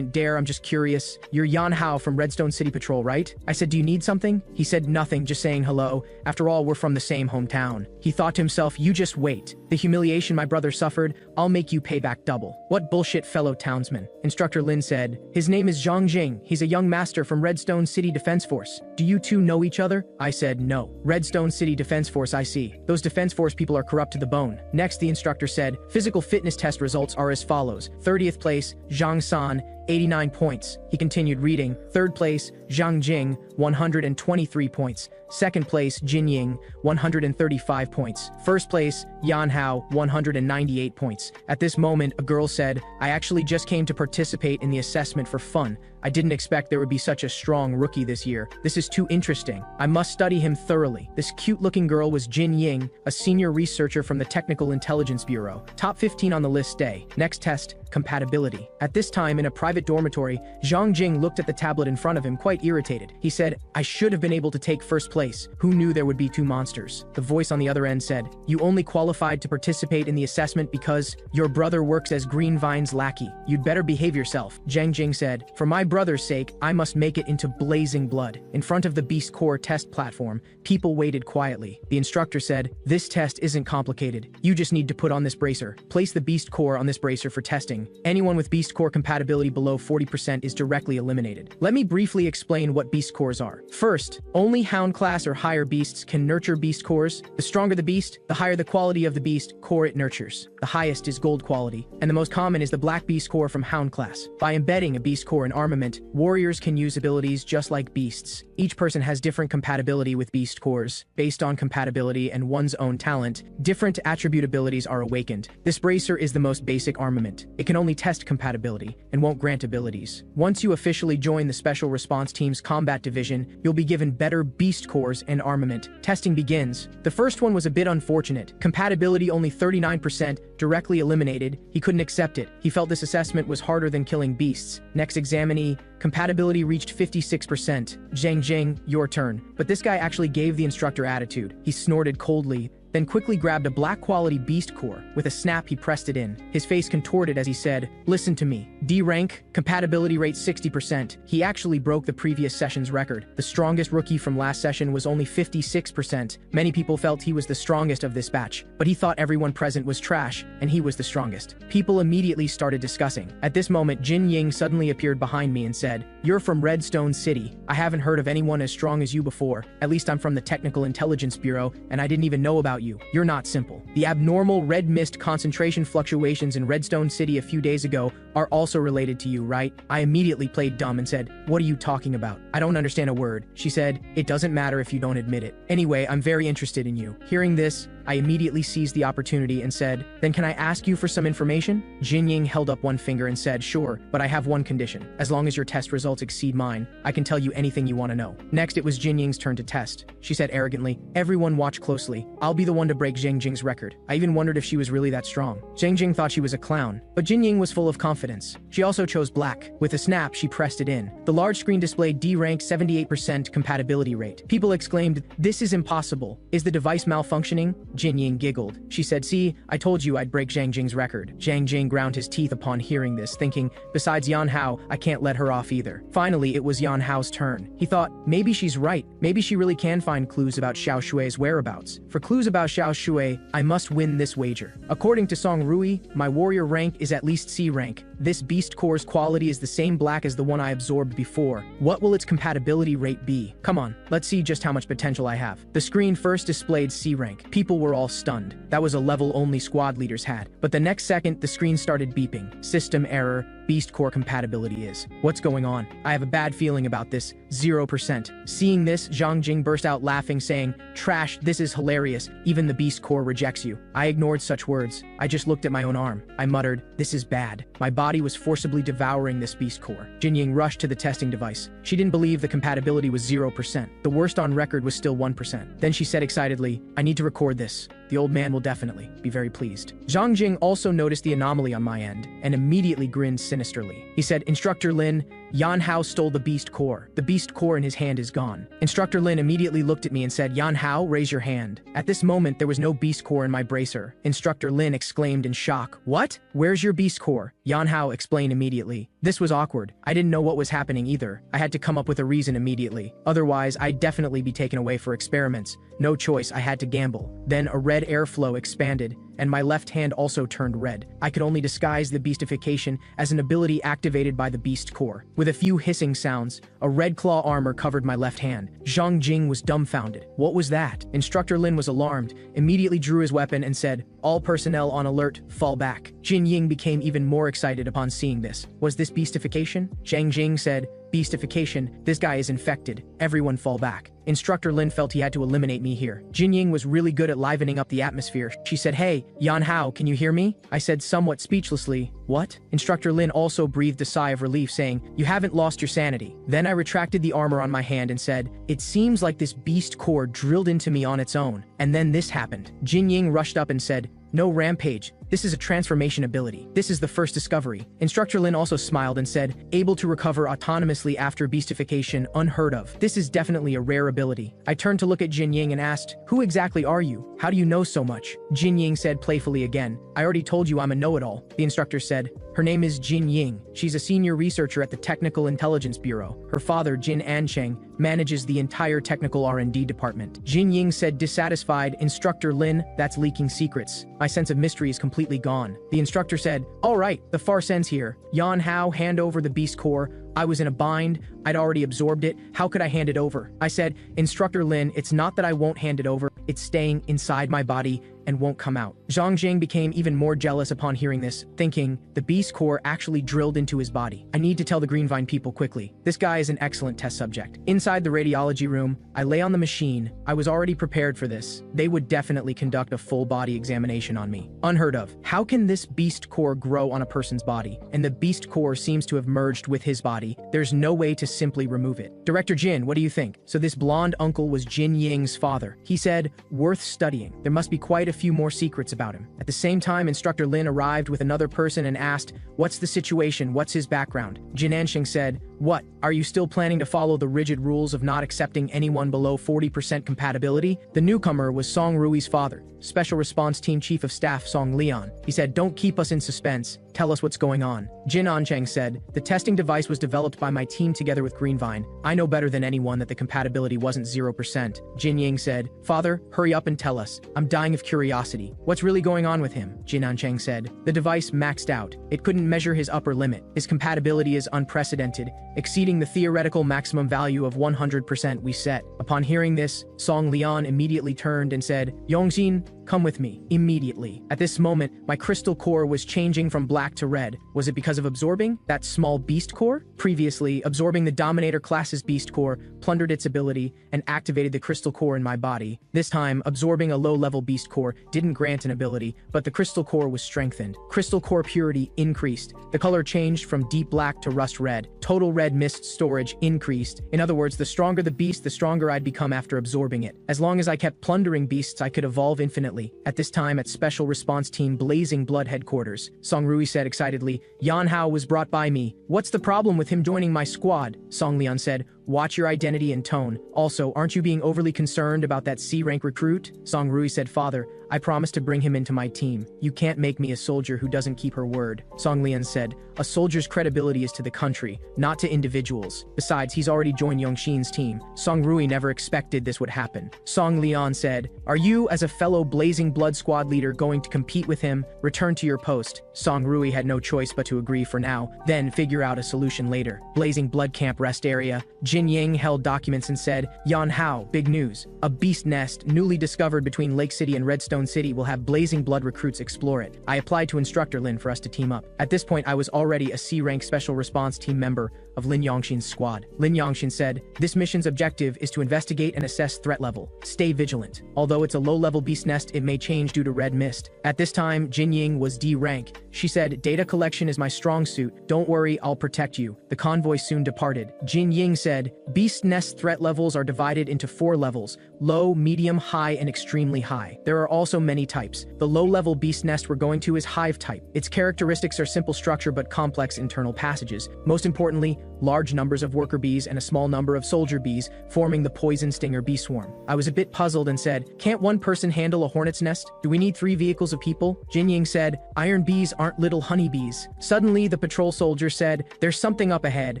I'm just curious. You're Yan Hao from Redstone City Patrol, right?" I said, "Do you need something?" He said, "Nothing, just saying hello. After all, we're from the same hometown." He thought to himself, "You just wait. The humiliation my brother suffered, I'll make you pay back double." "What bullshit, fellow townsman." Instructor Lin said, "His name is Zhang Jing. He's a young master from Redstone City Defense Force. Do you two know each other?" I said, "No." "Redstone City Defense Force, I see. Those Defense Force people are corrupt to the bone." Next, the instructor said, "Physical fitness test results are as follows. 30th place, Zhang San, 89 points. He continued reading. 3rd place, Zhang Jing, 123 points. 2nd place, Jin Ying, 135 points. 1st place, Yan Hao, 198 points. At this moment, a girl said, "I actually just came to participate in the assessment for fun. I didn't expect there would be such a strong rookie this year. This is too interesting. I must study him thoroughly." This cute-looking girl was Jin Ying, a senior researcher from the Technical Intelligence Bureau. Top 15 on the list day. Next test, compatibility. At this time, in a private dormitory, Zhang Jing looked at the tablet in front of him, quite irritated. He said, "I should have been able to take 1st place. Who knew there would be 2 monsters?" The voice on the other end said, "You only qualified to participate in the assessment because your brother works as Greenvine's lackey. You'd better behave yourself." Zhang Jing said, "For my brother's sake, I must make it into Blazing Blood." In front of the Beast Core test platform, people waited quietly. The instructor said, "This test isn't complicated. You just need to put on this bracer. Place the Beast Core on this bracer for testing. Anyone with Beast Core compatibility below 40% is directly eliminated." Let me briefly explain what Beast Cores are. First, only Hound class or higher beasts can nurture Beast Cores. The stronger the beast, the higher the quality of the Beast Core it nurtures. The highest is Gold quality, and the most common is the Black Beast Core from Hound class. By embedding a Beast Core in armament, warriors can use abilities just like beasts. Each person has different compatibility with Beast Cores. Based on compatibility and one's own talent, different attribute abilities are awakened. This bracer is the most basic armament. It can only test compatibility and won't grant abilities. Once you officially join the Special Response Team's combat division, you'll be given better Beast Cores and armament. Testing begins. The first one was a bit unfortunate. Compatibility only 39%, directly eliminated. He couldn't accept it. He felt this assessment was harder than killing beasts. Next examinee, compatibility reached 56%. Zhang Jing, your turn. But this guy actually gave the instructor attitude. He snorted coldly. then quickly grabbed a black quality beast core. With a snap, he pressed it in. His face contorted as he said, "Listen to me. D rank, compatibility rate 60%. He actually broke the previous session's record. The strongest rookie from last session was only 56%. Many people felt he was the strongest of this batch, but he thought everyone present was trash, and he was the strongest. People immediately started discussing. At this moment, Jin Ying suddenly appeared behind me and said, "You're from Redstone City. I haven't heard of anyone as strong as you before. At least I'm from the Technical Intelligence Bureau, and I didn't even know about you. You're not simple. The abnormal red mist concentration fluctuations in Redstone City a few days ago are also related to you, right?" I immediately played dumb and said, "What are you talking about? I don't understand a word." She said, "It doesn't matter if you don't admit it. Anyway, I'm very interested in you." Hearing this, I immediately seized the opportunity and said, "Then can I ask you for some information?" Jin Ying held up one finger and said, "Sure, but I have one condition. As long as your test results exceed mine, I can tell you anything you want to know." Next, it was Jin Ying's turn to test. She said arrogantly, "Everyone watch closely. I'll be the one to break Zhang Jing's record." I even wondered if she was really that strong. Zhang Jing thought she was a clown, but Jin Ying was full of confidence. She also chose black. With a snap, she pressed it in. The large screen displayed D-rank 78% compatibility rate. People exclaimed, "This is impossible. Is the device malfunctioning?" Jin Ying giggled. She said, "See, I told you I'd break Zhang Jing's record." Zhang Jing ground his teeth upon hearing this, thinking, besides Yan Hao, I can't let her off either. Finally, it was Yan Hao's turn. He thought, maybe she's right. Maybe she really can find clues about Xiao Shui's whereabouts. For clues about Xiao Shui, I must win this wager. According to Song Rui, my warrior rank is at least C rank. This beast core's quality is the same black as the one I absorbed before. What will its compatibility rate be? Come on, let's see just how much potential I have. The screen first displayed C rank. People were all stunned. That was a level only squad leaders had. But the next second, the screen started beeping. System error. Beast core compatibility is. What's going on? I have a bad feeling about this. 0%. Seeing this, Zhang Jing burst out laughing, saying, "Trash, this is hilarious. Even the beast core rejects you." I ignored such words. I just looked at my own arm. I muttered, "This is bad." My body was forcibly devouring this beast core. Jin Ying rushed to the testing device. She didn't believe the compatibility was 0%. The worst on record was still 1%. Then she said excitedly, "I need to record this. The old man will definitely be very pleased." Zhang Jing also noticed the anomaly on my end and immediately grinned sinisterly. He said, "Instructor Lin, Yan Hao stole the beast core. The beast core in his hand is gone." Instructor Lin immediately looked at me and said, "Yan Hao, raise your hand." At this moment, there was no beast core in my bracer. Instructor Lin exclaimed in shock, "What? Where's your beast core?" Yan Hao explained immediately. This was awkward. I didn't know what was happening either. I had to come up with a reason immediately. Otherwise, I'd definitely be taken away for experiments. No choice, I had to gamble. Then a red airflow expanded, and my left hand also turned red. I could only disguise the beastification as an ability activated by the beast core. With a few hissing sounds, a red claw armor covered my left hand. Zhang Jing was dumbfounded. What was that? Instructor Lin was alarmed, immediately drew his weapon and said, "All personnel on alert, fall back." Jin Ying became even more excited upon seeing this. Was this beastification? Zhang Jing said, "Beastification, this guy is infected. Everyone fall back." Instructor Lin felt he had to eliminate me here. Jin Ying was really good at livening up the atmosphere. She said, "Hey, Yan Hao, can you hear me?" I said somewhat speechlessly, "What?" Instructor Lin also breathed a sigh of relief, saying, "You haven't lost your sanity." Then I retracted the armor on my hand and said, "It seems like this beast core drilled into me on its own." And then this happened. Jin Ying rushed up and said, "No rampage. This is a transformation ability. This is the first discovery." Instructor Lin also smiled and said, "Able to recover autonomously after beastification, unheard of. This is definitely a rare ability." I turned to look at Jin Ying and asked, "Who exactly are you? How do you know so much?" Jin Ying said playfully again, "I already told you I'm a know-it-all." The instructor said, "Her name is Jin Ying. She's a senior researcher at the Technical Intelligence Bureau. Her father, Jin Ancheng, manages the entire technical R&D department." Jin Ying said dissatisfied, "Instructor Lin, that's leaking secrets." My sense of mystery is completely gone. The instructor said, "All right, the farce ends here. Yan Hao, hand over the beast core." I was in a bind. I'd already absorbed it. How could I hand it over? I said, "Instructor Lin, it's not that I won't hand it over. It's staying inside my body and won't come out." Zhang Jing became even more jealous upon hearing this, thinking, the beast core actually drilled into his body. I need to tell the Greenvine people quickly. This guy is an excellent test subject. Inside the radiology room, I lay on the machine. I was already prepared for this. They would definitely conduct a full body examination on me. Unheard of. How can this beast core grow on a person's body? And the beast core seems to have merged with his body. There's no way to simply remove it. Director Jin, what do you think? So this blonde uncle was Jin Ying's father. He said, "Worth studying. There must be quite a few more secrets about him." At the same time, Instructor Lin arrived with another person and asked, "What's the situation? What's his background?" Jin Ansheng said, What, are you still planning to follow the rigid rules of not accepting anyone below 40% compatibility? The newcomer was Song Rui's father, Special Response Team Chief of Staff Song Leon. He said, "Don't keep us in suspense. Tell us what's going on." Jin Ancheng said, "The testing device was developed by my team together with Greenvine. I know better than anyone that the compatibility wasn't 0%. Jin Ying said, "Father, hurry up and tell us. I'm dying of curiosity. What's really going on with him?" Jin Ancheng said, "The device maxed out. It couldn't measure his upper limit. His compatibility is unprecedented, exceeding the theoretical maximum value of 100% we set." Upon hearing this, Song Leon immediately turned and said, "Yongxin, come with me, immediately." At this moment, my crystal core was changing from black to red. Was it because of absorbing that small beast core? Previously, absorbing the Dominator class's beast core plundered its ability and activated the crystal core in my body. This time, absorbing a low-level beast core didn't grant an ability, but the crystal core was strengthened. Crystal core purity increased. The color changed from deep black to rust red. Total red mist storage increased. In other words, the stronger the beast, the stronger I'd become after absorbing it. As long as I kept plundering beasts, I could evolve infinitely. At this time, at Special Response Team Blazing Blood Headquarters, Song Rui said excitedly, "Yan Hao was brought by me. What's the problem with him joining my squad?" Song Leon said, "Watch your identity and tone. Also, aren't you being overly concerned about that C-rank recruit?" Song Rui said, "Father, I promised to bring him into my team. You can't make me a soldier who doesn't keep her word." Song Leon said, "A soldier's credibility is to the country, not to individuals. Besides, he's already joined Yongxin's team." Song Rui never expected this would happen. Song Leon said, "Are you, as a fellow Blazing Blood squad leader, going to compete with him? Return to your post." Song Rui had no choice but to agree for now, then figure out a solution later. Blazing Blood Camp Rest Area. Jin Ying held documents and said, "Yan Hao, big news. A beast nest, newly discovered between Lake City and Redstone City, will have Blazing Blood recruits explore it. I applied to Instructor Lin for us to team up." At this point, I was already a C-rank Special Response Team member of Lin Yongxin's squad. Lin Yongxin said, "This mission's objective is to investigate and assess threat level. Stay vigilant. Although it's a low-level beast nest, it may change due to red mist." At this time, Jin Ying was D rank. She said, "Data collection is my strong suit. Don't worry, I'll protect you." The convoy soon departed. Jin Ying said, "Beast nest threat levels are divided into 4 levels: low, medium, high, and extremely high. There are also many types. The low-level beast nest we're going to is hive type. Its characteristics are simple structure but complex internal passages. Most importantly, large numbers of worker bees and a small number of soldier bees, forming the poison stinger bee swarm." I was a bit puzzled and said, "Can't one person handle a hornet's nest? Do we need 3 vehicles of people?" Jin Ying said, "Iron bees aren't little honeybees." Suddenly, the patrol soldier said, "There's something up ahead."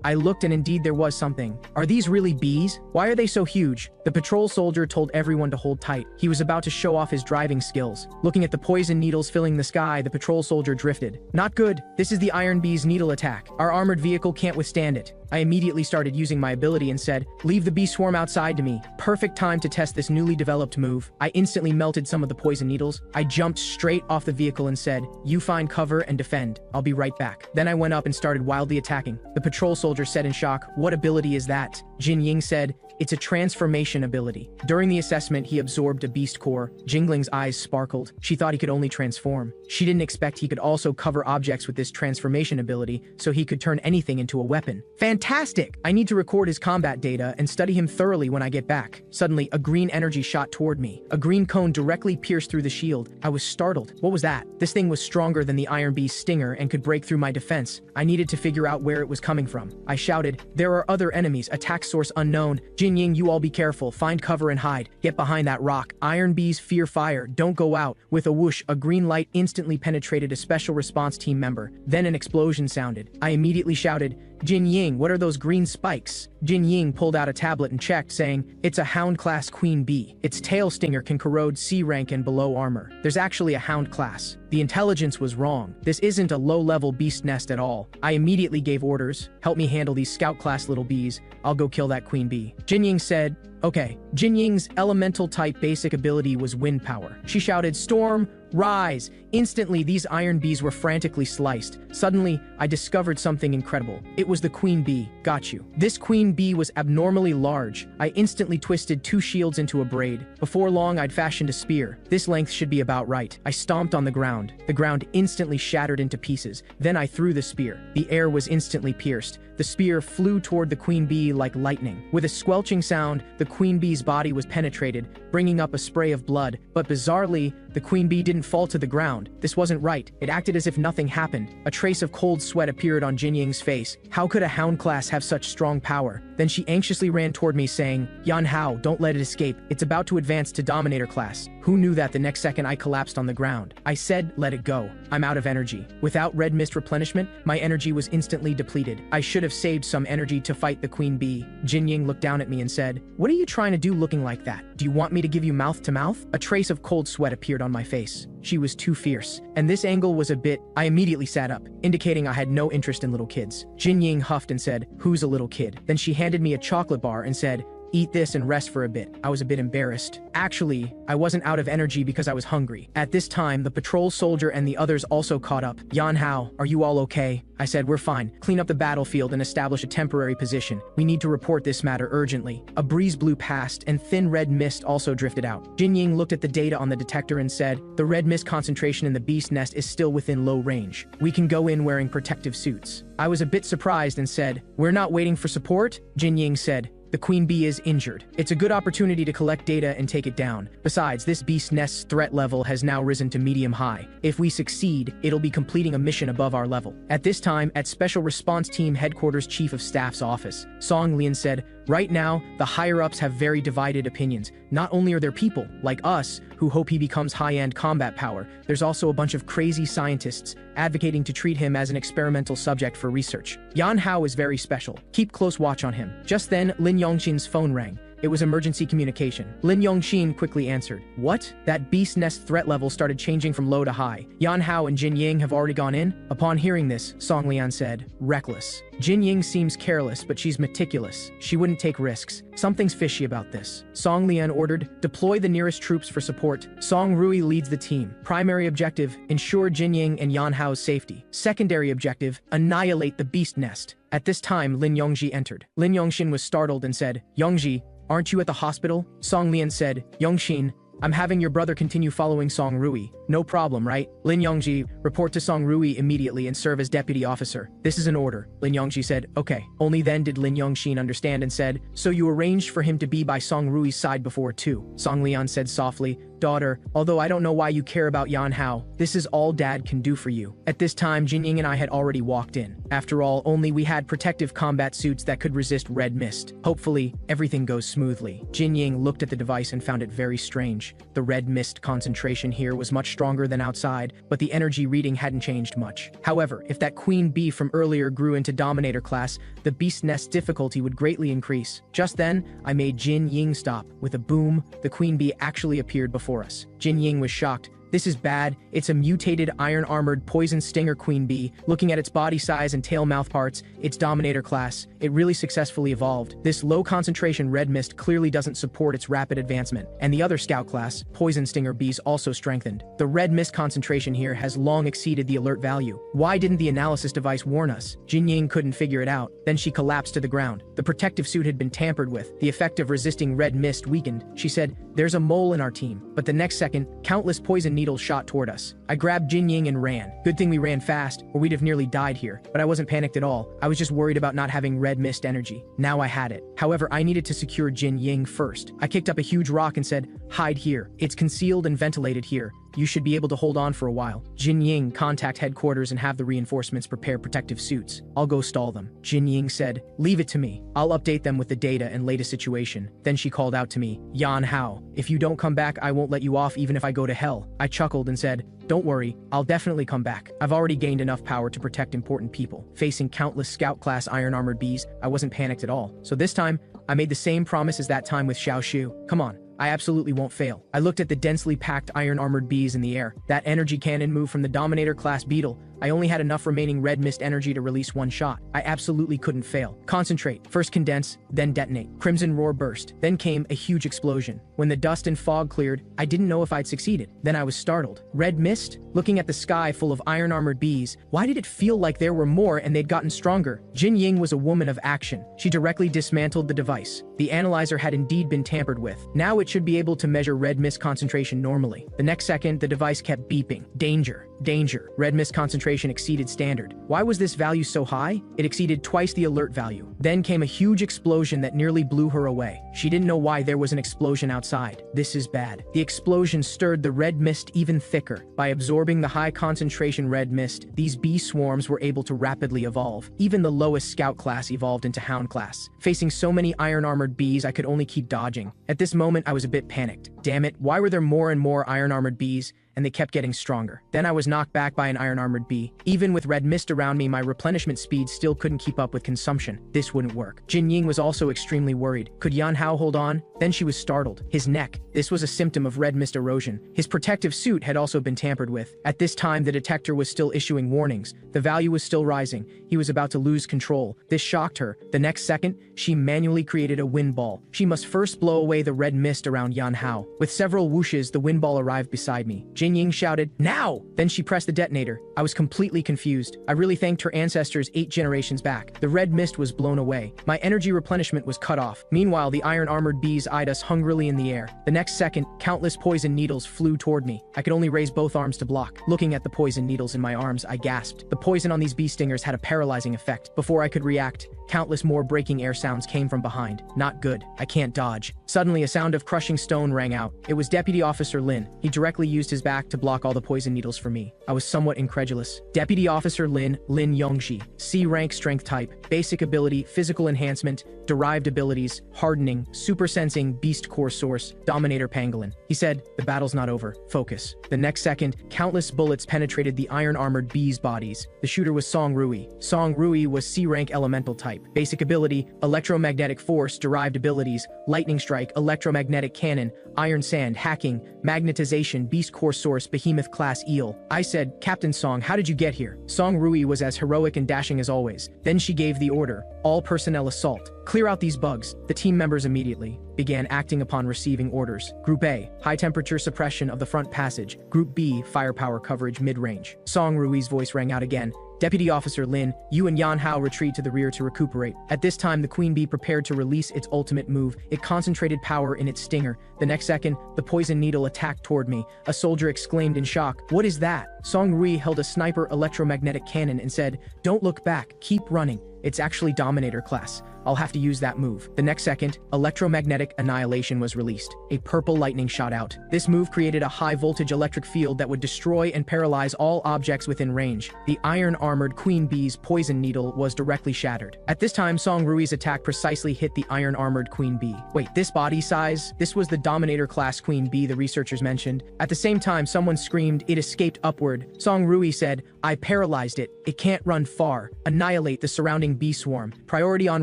I looked and indeed there was something. "Are these really bees? Why are they so huge?" The patrol soldier told everyone to hold tight. He was about to show off his driving skills. Looking at the poison needles filling the sky, the patrol soldier drifted. "Not good. This is the Iron Bee's needle attack. Our armored vehicle can't withstand it." I immediately started using my ability and said, "Leave the bee swarm outside to me." Perfect time to test this newly developed move. I instantly melted some of the poison needles. I jumped straight off the vehicle and said, "You find cover and defend. I'll be right back." Then I went up and started wildly attacking. The patrol soldier said in shock, "What ability is that?" Jin Ying said, "It's a transformation ability." During the assessment, he absorbed a beast core. Jingling's eyes sparkled. She thought he could only transform. She didn't expect he could also cover objects with this transformation ability, so he could turn anything into a weapon. Fantastic! I need to record his combat data and study him thoroughly when I get back. Suddenly, a green energy shot toward me. A green cone directly pierced through the shield. I was startled. What was that? This thing was stronger than the Iron Bee's stinger and could break through my defense. I needed to figure out where it was coming from. I shouted, "There are other enemies, attack source unknown. Jin Ying, you all be careful. Find cover and hide. Get behind that rock. Iron Bees fear fire. Don't go out." With a whoosh, a green light instantly penetrated a Special Response Team member. Then an explosion sounded. I immediately shouted, "Jin Ying, what are those green spikes?" Jin Ying pulled out a tablet and checked, saying, "It's a Hound class Queen Bee. Its tail stinger can corrode C rank and below armor. There's actually a Hound class. The intelligence was wrong. This isn't a low-level beast nest at all." I immediately gave orders, "Help me handle these scout class little bees. I'll go kill that Queen Bee." Jin Ying said, "Okay." Jin Ying's elemental type basic ability was wind power. She shouted, "Storm, rise!" Instantly, these iron bees were frantically sliced. Suddenly, I discovered something incredible. It was the Queen Bee. Got you. This Queen Bee was abnormally large. I instantly twisted 2 shields into a braid. Before long, I'd fashioned a spear. This length should be about right. I stomped on the ground. The ground instantly shattered into pieces. Then I threw the spear. The air was instantly pierced. The spear flew toward the Queen Bee like lightning. With a squelching sound, the queen bee's body was penetrated, bringing up a spray of blood, but bizarrely, the queen bee didn't fall to the ground. This wasn't right. It acted as if nothing happened. A trace of cold sweat appeared on Jin Ying's face. How could a hound class have such strong power? Then she anxiously ran toward me saying, "Yan Hao, don't let it escape. It's about to advance to Dominator class." Who knew that the next second I collapsed on the ground? I said, "Let it go. I'm out of energy." Without red mist replenishment, my energy was instantly depleted. I should have saved some energy to fight the queen bee. Jin Ying looked down at me and said, "What are you trying to do looking like that? Do you want me to give you mouth to mouth?" A trace of cold sweat appeared on my face. She was too fierce. And this angle was a bit... I immediately sat up, indicating I had no interest in little kids. Jin Ying huffed and said, "Who's a little kid?" Then she handed me a chocolate bar and said, "Eat this and rest for a bit." I was a bit embarrassed. Actually, I wasn't out of energy because I was hungry. At this time, the patrol soldier and the others also caught up. "Yan Hao, are you all okay?" I said, "We're fine. Clean up the battlefield and establish a temporary position. We need to report this matter urgently." A breeze blew past and thin red mist also drifted out. Jin Ying looked at the data on the detector and said, "The red mist concentration in the beast nest is still within low range. We can go in wearing protective suits." I was a bit surprised and said, "We're not waiting for support?" Jin Ying said, "The queen bee is injured. It's a good opportunity to collect data and take it down. Besides, this beast nest's threat level has now risen to medium high. If we succeed, it'll be completing a mission above our level." At this time, at Special Response Team Headquarters Chief of Staff's office, Song Lian said, "Right now, the higher-ups have very divided opinions. Not only are there people, like us, who hope he becomes high-end combat power, there's also a bunch of crazy scientists advocating to treat him as an experimental subject for research. Yan Hao is very special. Keep close watch on him." Just then, Lin Yongxin's phone rang. It was emergency communication. Lin Yongxin quickly answered. "What?" That beast nest threat level started changing from low to high. "Yan Hao and Jin Ying have already gone in?" Upon hearing this, Song Lian said, "Reckless. Jin Ying seems careless, but she's meticulous. She wouldn't take risks. Something's fishy about this." Song Lian ordered, "Deploy the nearest troops for support." Song Rui leads the team. Primary objective, ensure Jin Ying and Yan Hao's safety. Secondary objective, annihilate the beast nest. At this time, Lin Yongji entered. Lin Yongxin was startled and said, "Yongji, aren't you at the hospital?" Song Lian said, "Yongxin, I'm having your brother continue following Song Rui. No problem, right?" Lin Yongji, report to Song Rui immediately and serve as deputy officer. "This is an order." Lin Yongji said, "Okay." Only then did Lin Yongxin understand and said, "So you arranged for him to be by Song Rui's side before too?" Song Lian said softly, "Daughter, although I don't know why you care about Yan Hao, this is all Dad can do for you." At this time, Jin Ying and I had already walked in. After all, only we had protective combat suits that could resist red mist. Hopefully, everything goes smoothly. Jin Ying looked at the device and found it very strange. The red mist concentration here was much stronger than outside, but the energy reading hadn't changed much. However, if that queen bee from earlier grew into Dominator class, the beast nest difficulty would greatly increase. Just then, I made Jin Ying stop. With a boom, the queen bee actually appeared before us. Jin Ying was shocked. "This is bad. It's a mutated iron-armored poison stinger queen bee. Looking at its body size and tail mouth parts, it's Dominator class. It really successfully evolved. This low-concentration red mist clearly doesn't support its rapid advancement. And the other scout class, poison stinger bees, also strengthened. The red mist concentration here has long exceeded the alert value. Why didn't the analysis device warn us?" Jin Ying couldn't figure it out. Then she collapsed to the ground. The protective suit had been tampered with. The effect of resisting red mist weakened. She said, "There's a mole in our team." But the next second, countless poison needles shot toward us. I grabbed Jin Ying and ran. Good thing we ran fast, or we'd have nearly died here. But I wasn't panicked at all. I was just worried about not having red mist energy. Now I had it. However, I needed to secure Jin Ying first. I kicked up a huge rock and said, "Hide here. It's concealed and ventilated here. You should be able to hold on for a while. Jin Ying, contact headquarters and have the reinforcements prepare protective suits. I'll go stall them." Jin Ying said, "Leave it to me. I'll update them with the data and latest situation." Then she called out to me, "Yan Hao, if you don't come back, I won't let you off even if I go to hell." I chuckled and said, "Don't worry, I'll definitely come back. I've already gained enough power to protect important people." Facing countless scout-class iron-armored bees, I wasn't panicked at all. So this time, I made the same promise as that time with Xiao Shu. "Come on. I absolutely won't fail." I looked at the densely packed iron-armored bees in the air. That energy cannon moved from the Dominator-class beetle. I only had enough remaining red mist energy to release one shot. I absolutely couldn't fail. Concentrate. First condense, then detonate. Crimson roar burst. Then came a huge explosion. When the dust and fog cleared, I didn't know if I'd succeeded. Then I was startled. Red mist? Looking at the sky full of iron-armored bees, why did it feel like there were more and they'd gotten stronger? Jin Ying was a woman of action. She directly dismantled the device. The analyzer had indeed been tampered with. Now it should be able to measure red mist concentration normally. The next second, the device kept beeping. Danger. Danger. Red mist concentration exceeded standard. Why was this value so high? It exceeded twice the alert value. Then came a huge explosion that nearly blew her away. She didn't know why there was an explosion outside. This is bad. The explosion stirred the red mist even thicker. By absorbing the high concentration red mist, these bee swarms were able to rapidly evolve. Even the lowest scout class evolved into hound class. Facing so many iron-armored bees, I could only keep dodging. At this moment, I was a bit panicked. Damn it, why were there more and more iron-armored bees? And they kept getting stronger. Then I was knocked back by an iron-armored bee. Even with red mist around me, my replenishment speed still couldn't keep up with consumption. This wouldn't work. Jin Ying was also extremely worried. Could Yan Hao hold on? Then she was startled. His neck. This was a symptom of red mist erosion. His protective suit had also been tampered with. At this time, the detector was still issuing warnings. The value was still rising. He was about to lose control. This shocked her. The next second, she manually created a wind ball. She must first blow away the red mist around Yan Hao. With several whooshes, the wind ball arrived beside me. Jin Ying shouted, "Now!" Then she pressed the detonator. I was completely confused. I really thanked her ancestors 8 generations back. The red mist was blown away. My energy replenishment was cut off. Meanwhile, the iron-armored bees eyed us hungrily in the air. The next second, countless poison needles flew toward me. I could only raise both arms to block. Looking at the poison needles in my arms, I gasped. The poison on these bee stingers had a paralyzing effect. Before I could react, countless more breaking air sounds came from behind. Not good. I can't dodge. Suddenly, a sound of crushing stone rang out. It was Deputy Officer Lin. He directly used his back to block all the poison needles for me. I was somewhat incredulous. Deputy Officer Lin Yongji. C rank strength type, basic ability, physical enhancement, derived abilities, hardening, super sensing, beast core source, dominator pangolin. He said, "The battle's not over. Focus." The next second, countless bullets penetrated the iron-armored bees' bodies. The shooter was Song Rui. Song Rui was C rank elemental type. Basic ability, electromagnetic force, derived abilities, lightning strike, electromagnetic cannon, iron sand, hacking, magnetization, beast core source, behemoth class eel. I said, "Captain Song, how did you get here?" Song Rui was as heroic and dashing as always. Then she gave the order, "All personnel assault. Clear out these bugs." The team members immediately began acting upon receiving orders. Group A, high temperature suppression of the front passage. Group B, firepower coverage mid-range. Song Rui's voice rang out again. "Deputy Officer Lin, you and Yan Hao retreat to the rear to recuperate." At this time, the queen bee prepared to release its ultimate move. It concentrated power in its stinger. The next second, the poison needle attacked toward me. A soldier exclaimed in shock, "What is that?" Song Rui held a sniper electromagnetic cannon and said, "Don't look back, keep running. It's actually Dominator class. I'll have to use that move." The next second, electromagnetic annihilation was released. A purple lightning shot out. This move created a high-voltage electric field that would destroy and paralyze all objects within range. The iron-armored queen bee's poison needle was directly shattered. At this time, Song Rui's attack precisely hit the iron-armored queen bee. Wait, this body size? This was the Dominator class queen bee the researchers mentioned. At the same time, someone screamed, "It escaped upward." Song Rui said, "I paralyzed it. It can't run far. Annihilate the surrounding bee swarm. Priority on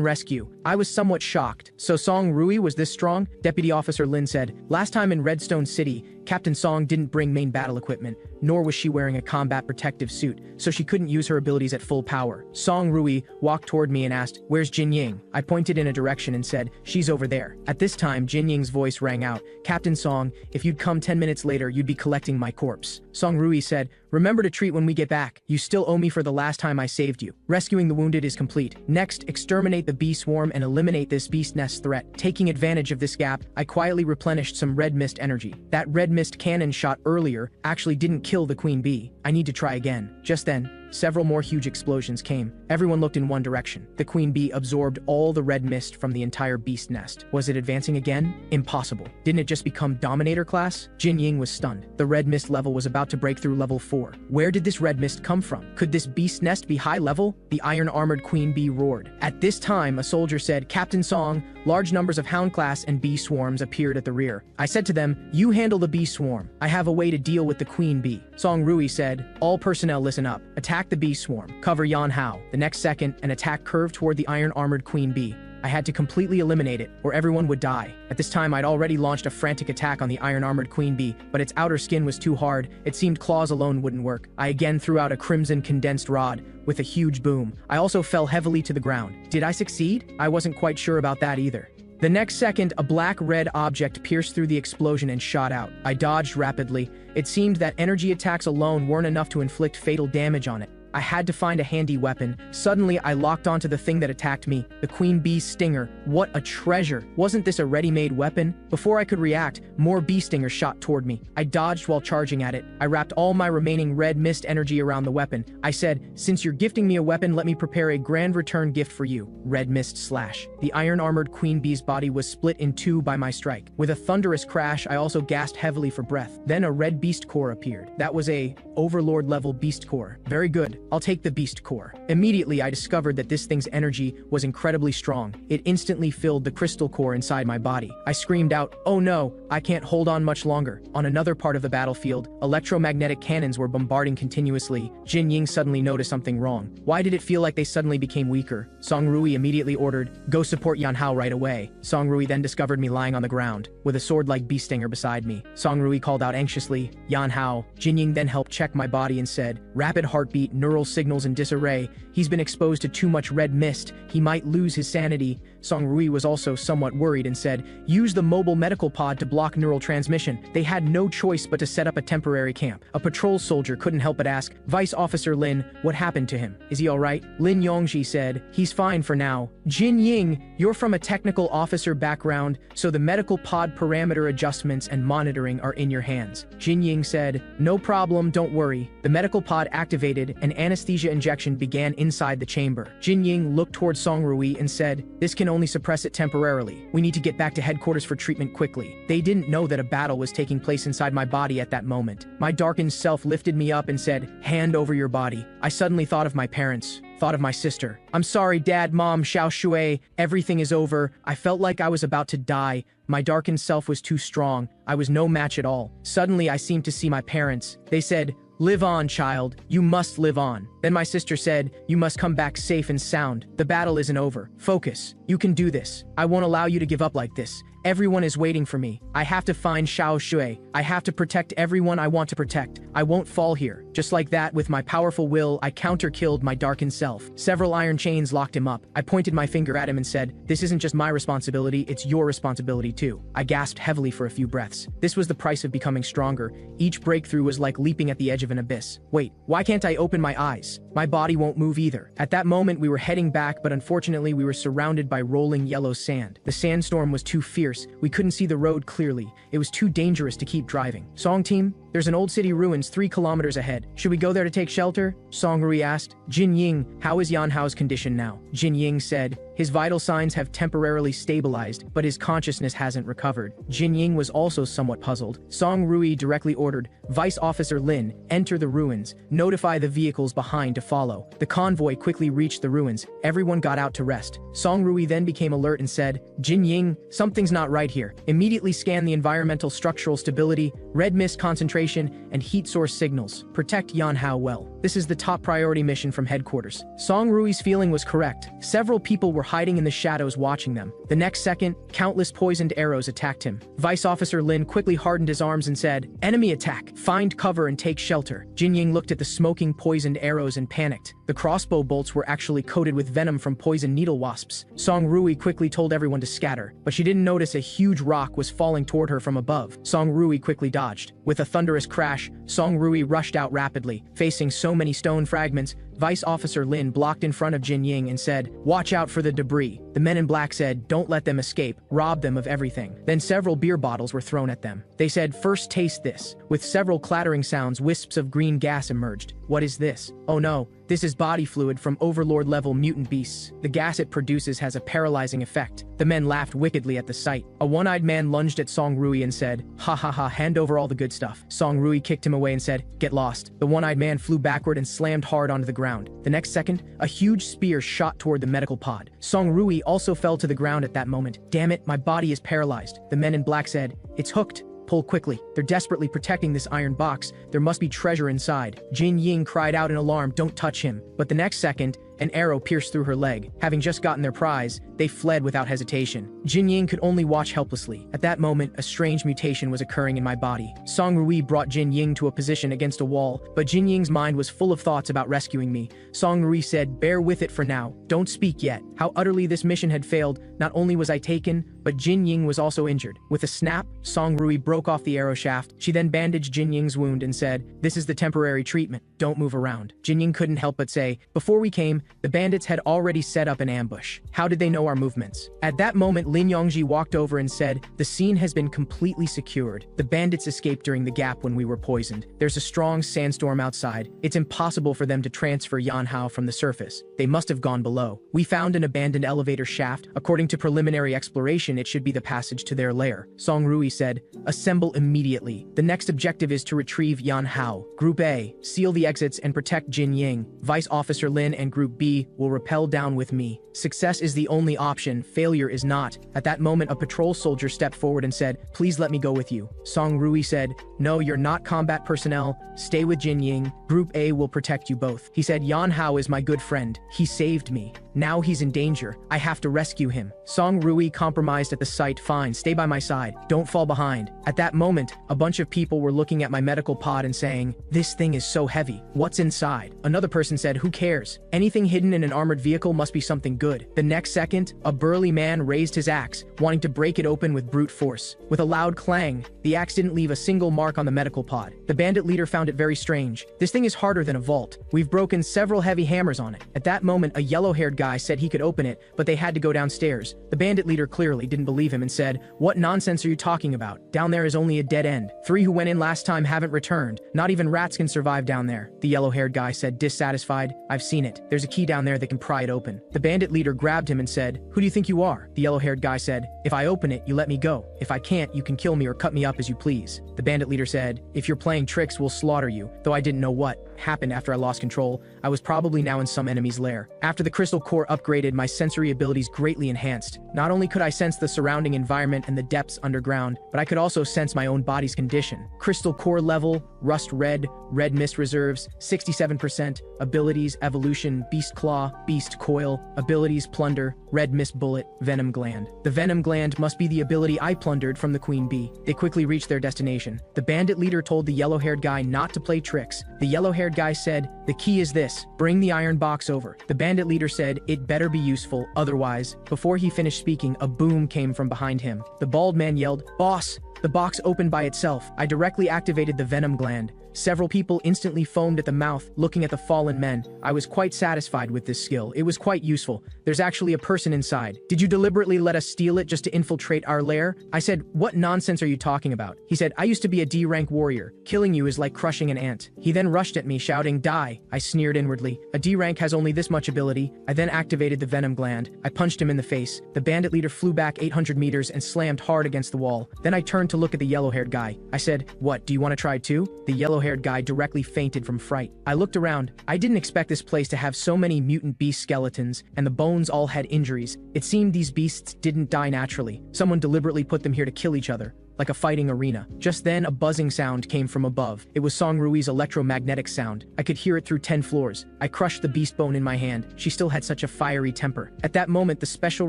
rescue." I was somewhat shocked. So Song Rui was this strong? Deputy Officer Lin said, "Last time in Redstone City, Captain Song didn't bring main battle equipment, nor was she wearing a combat protective suit, so she couldn't use her abilities at full power." Song Rui walked toward me and asked, "Where's Jin Ying?" I pointed in a direction and said, "She's over there." At this time, Jin Ying's voice rang out, "Captain Song, if you'd come 10 minutes later, you'd be collecting my corpse." Song Rui said, "Remember to treat when we get back. You still owe me for the last time I saved you. Rescuing the wounded is complete. Next, exterminate the bee swarm and eliminate this beast nest threat." Taking advantage of this gap, I quietly replenished some red mist energy. That red mist cannon shot earlier actually didn't kill the queen bee. I need to try again. Just then, several more huge explosions came. Everyone looked in one direction. The queen bee absorbed all the red mist from the entire beast nest. Was it advancing again? Impossible. Didn't it just become Dominator class? Jin Ying was stunned. The red mist level was about to break through level 4. Where did this red mist come from? Could this beast nest be high level? The iron-armored queen bee roared. At this time, a soldier said, "Captain Song, large numbers of hound class and bee swarms appeared at the rear." I said to them, "You handle the bee swarm. I have a way to deal with the queen bee." Song Rui said, "All personnel listen up. Attack the bee swarm. Cover Yan Hao." The next second, an attack curved toward the iron-armored queen bee. I had to completely eliminate it, or everyone would die. At this time, I'd already launched a frantic attack on the iron-armored queen bee, but its outer skin was too hard. It seemed claws alone wouldn't work. I again threw out a crimson condensed rod with a huge boom. I also fell heavily to the ground. Did I succeed? I wasn't quite sure about that either. The next second, a black-red object pierced through the explosion and shot out. I dodged rapidly. It seemed that energy attacks alone weren't enough to inflict fatal damage on it. I had to find a handy weapon. Suddenly, I locked onto the thing that attacked me, the queen bee's stinger. What a treasure! Wasn't this a ready-made weapon? Before I could react, more bee stingers shot toward me. I dodged while charging at it. I wrapped all my remaining red mist energy around the weapon. I said, since you're gifting me a weapon, let me prepare a grand return gift for you. Red mist slash. The iron-armored queen bee's body was split in two by my strike. With a thunderous crash, I also gasped heavily for breath. Then a red beast core appeared. That was a overlord-level beast core. Very good. I'll take the beast core. Immediately, I discovered that this thing's energy was incredibly strong. It instantly filled the crystal core inside my body. I screamed out, oh no, I can't hold on much longer. On another part of the battlefield, electromagnetic cannons were bombarding continuously. Jin Ying suddenly noticed something wrong. Why did it feel like they suddenly became weaker? Song Rui immediately ordered, go support Yan Hao right away. Song Rui then discovered me lying on the ground, with a sword-like bee stinger beside me. Song Rui called out anxiously, Yan Hao. Jin Ying then helped check my body and said, rapid heartbeat, neural signals in disarray. He's been exposed to too much red mist. He might lose his sanity. Song Rui was also somewhat worried and said, use the mobile medical pod to block neural transmission. They had no choice but to set up a temporary camp. A patrol soldier couldn't help but ask, Vice Officer Lin, what happened to him? Is he alright? Lin Yongji said, he's fine for now. Jin Ying, you're from a technical officer background, so the medical pod parameter adjustments and monitoring are in your hands. Jin Ying said, no problem, don't worry. The medical pod activated and anesthesia injection began inside the chamber. Jin Ying looked towards Song Rui and said, this can only suppress it temporarily. We need to get back to headquarters for treatment quickly. They didn't know that a battle was taking place inside my body at that moment. My darkened self lifted me up and said, hand over your body. I suddenly thought of my parents. Thought of my sister. I'm sorry, Dad, Mom, Xiao Shui. Everything is over. I felt like I was about to die. My darkened self was too strong. I was no match at all. Suddenly, I seemed to see my parents. They said, live on, child. You must live on. Then my sister said, you must come back safe and sound. The battle isn't over. Focus. You can do this. I won't allow you to give up like this. Everyone is waiting for me. I have to find Xiao Shui. I have to protect everyone I want to protect. I won't fall here. Just like that, with my powerful will, I counter-killed my darkened self. Several iron chains locked him up. I pointed my finger at him and said, this isn't just my responsibility, it's your responsibility too. I gasped heavily for a few breaths. This was the price of becoming stronger. Each breakthrough was like leaping at the edge of an abyss. Wait, why can't I open my eyes? My body won't move either. At that moment, we were heading back, but unfortunately, we were surrounded by rolling yellow sand. The sandstorm was too fierce. We couldn't see the road clearly. It was too dangerous to keep driving. Song team, there's an old city ruins 3 kilometers ahead. Should we go there to take shelter? Song Rui asked. Jin Ying, how is Yan Hao's condition now? Jin Ying said, his vital signs have temporarily stabilized, but his consciousness hasn't recovered. Jin Ying was also somewhat puzzled. Song Rui directly ordered, Vice Officer Lin, enter the ruins. Notify the vehicles behind to follow. The convoy quickly reached the ruins. Everyone got out to rest. Song Rui then became alert and said, Jin Ying, something's not right here. Immediately scan the environmental structural stability, red mist concentration, and heat source signals. Protect Yan Hao well. This is the top priority mission from headquarters. Song Rui's feeling was correct. Several people were hiding in the shadows watching them. The next second, countless poisoned arrows attacked him. Vice Officer Lin quickly hardened his arms and said, enemy attack. Find cover and take shelter. Jin Ying looked at the smoking poisoned arrows and panicked. The crossbow bolts were actually coated with venom from poison needle wasps. Song Rui quickly told everyone to scatter, but she didn't notice a huge rock was falling toward her from above. Song Rui quickly dodged. With a thunderous crash, Song Rui rushed out rapidly. Facing so many stone fragments, Vice Officer Lin blocked in front of Jin Ying and said, watch out for the debris. The men in black said, don't let them escape, rob them of everything. Then several beer bottles were thrown at them. They said, first taste this. With several clattering sounds, wisps of green gas emerged. What is this? Oh no, this is body fluid from Overlord-level mutant beasts. The gas it produces has a paralyzing effect. The men laughed wickedly at the sight. A one-eyed man lunged at Song Rui and said, ha ha ha, hand over all the good stuff. Song Rui kicked him away and said, get lost. The one-eyed man flew backward and slammed hard onto the ground. The next second, a huge spear shot toward the medical pod. Song Rui also fell to the ground at that moment. Damn it, my body is paralyzed. The men in black said, it's hooked. Pull quickly. They're desperately protecting this iron box. There must be treasure inside. Jin Ying cried out in alarm, don't touch him. But the next second, An arrow pierced through her leg. Having just gotten their prize, they fled without hesitation. Jinying could only watch helplessly. At that moment, a strange mutation was occurring in my body. Song Rui brought Jinying to a position against a wall, but Jinying's mind was full of thoughts about rescuing me. Song Rui said, "Bear with it for now. Don't speak yet." How utterly this mission had failed. Not only was I taken, but Jinying was also injured. With a snap, Song Rui broke off the arrow shaft. She then bandaged Jinying's wound and said, "This is the temporary treatment. Don't move around." Jinying couldn't help but say, "Before we came, the bandits had already set up an ambush. How did they know our movements?" At that moment, Lin Yongji walked over and said, "The scene has been completely secured. The bandits escaped during the gap when we were poisoned. There's a strong sandstorm outside. It's impossible for them to transfer Yanhao from the surface. They must have gone below. We found an abandoned elevator shaft. According to preliminary exploration, it should be the passage to their lair." Song Rui said, "Assemble immediately. The next objective is to retrieve Yanhao. Group A, seal the exits and protect Jinying. Vice Officer Lin and Group B will rappel down with me. Success is the only option, failure is not." At that moment, a patrol soldier stepped forward and said, "Please let me go with you." Song Rui said, "No, you're not combat personnel. Stay with Jinying. Group A will protect you both." He said, "Yanhao is my good friend. He saved me. Now he's in danger. I have to rescue him." Song Rui compromised at the sight. "Fine, stay by my side. Don't fall behind." At that moment, a bunch of people were looking at my medical pod and saying, "This thing is so heavy. What's inside?" Another person said, "Who cares? Anything hidden in an armored vehicle must be something good." The next second, a burly man raised his axe, wanting to break it open with brute force. With a loud clang, the axe didn't leave a single mark on the medical pod. The bandit leader found it very strange. "This thing is harder than a vault. We've broken several heavy hammers on it." At that moment, a yellow-haired guy said he could open it, but they had to go downstairs. The bandit leader clearly didn't believe him and said, "What nonsense are you talking about? Down there is only a dead end. 3 who went in last time haven't returned. Not even rats can survive down there." The yellow-haired guy said, dissatisfied, "I've seen it. There's a key down there that can pry it open." The bandit leader grabbed him and said, "Who do you think you are?" The yellow-haired guy said, "If I open it, you let me go. If I can't, you can kill me or cut me up as you please." The bandit leader said, "If you're playing tricks, we'll slaughter you." Though I didn't know what happened after I lost control, I was probably now in some enemy's lair. After the crystal core upgraded, my sensory abilities greatly enhanced. Not only could I sense the surrounding environment and the depths underground, but I could also sense my own body's condition. Crystal core level, rust red, red mist reserves, 67%, abilities, evolution, beast claw, beast coil, abilities, plunder, red mist bullet, venom gland. The venom gland must be the ability I plundered from the queen bee. They quickly reached their destination. The bandit leader told the yellow-haired guy not to play tricks. The yellow-haired guy said, "The key is this. Bring the iron box over." The bandit leader said, "It better be useful, otherwise." Before he finished speaking, a boom came from behind him. The bald man yelled, "Boss!" The box opened by itself. I directly activated the venom gland. Several people instantly foamed at the mouth, looking at the fallen men. I was quite satisfied with this skill. It was quite useful. There's actually a person inside. "Did you deliberately let us steal it just to infiltrate our lair?" I said, "What nonsense are you talking about?" He said, "I used to be a D-rank warrior. Killing you is like crushing an ant." He then rushed at me, shouting, "Die!" I sneered inwardly. A D-rank has only this much ability. I then activated the venom gland. I punched him in the face. The bandit leader flew back 800 meters and slammed hard against the wall. Then I turned to look at the yellow-haired guy. I said, "What, do you want to try too?" The yellow-haired guy directly fainted from fright. I looked around. I didn't expect this place to have so many mutant beast skeletons, and the bones all had injuries. It seemed these beasts didn't die naturally. Someone deliberately put them here to kill each other, like a fighting arena. Just then, a buzzing sound came from above. It was Song Rui's electromagnetic sound. I could hear it through 10 floors. I crushed the beast bone in my hand. She still had such a fiery temper. At that moment, the special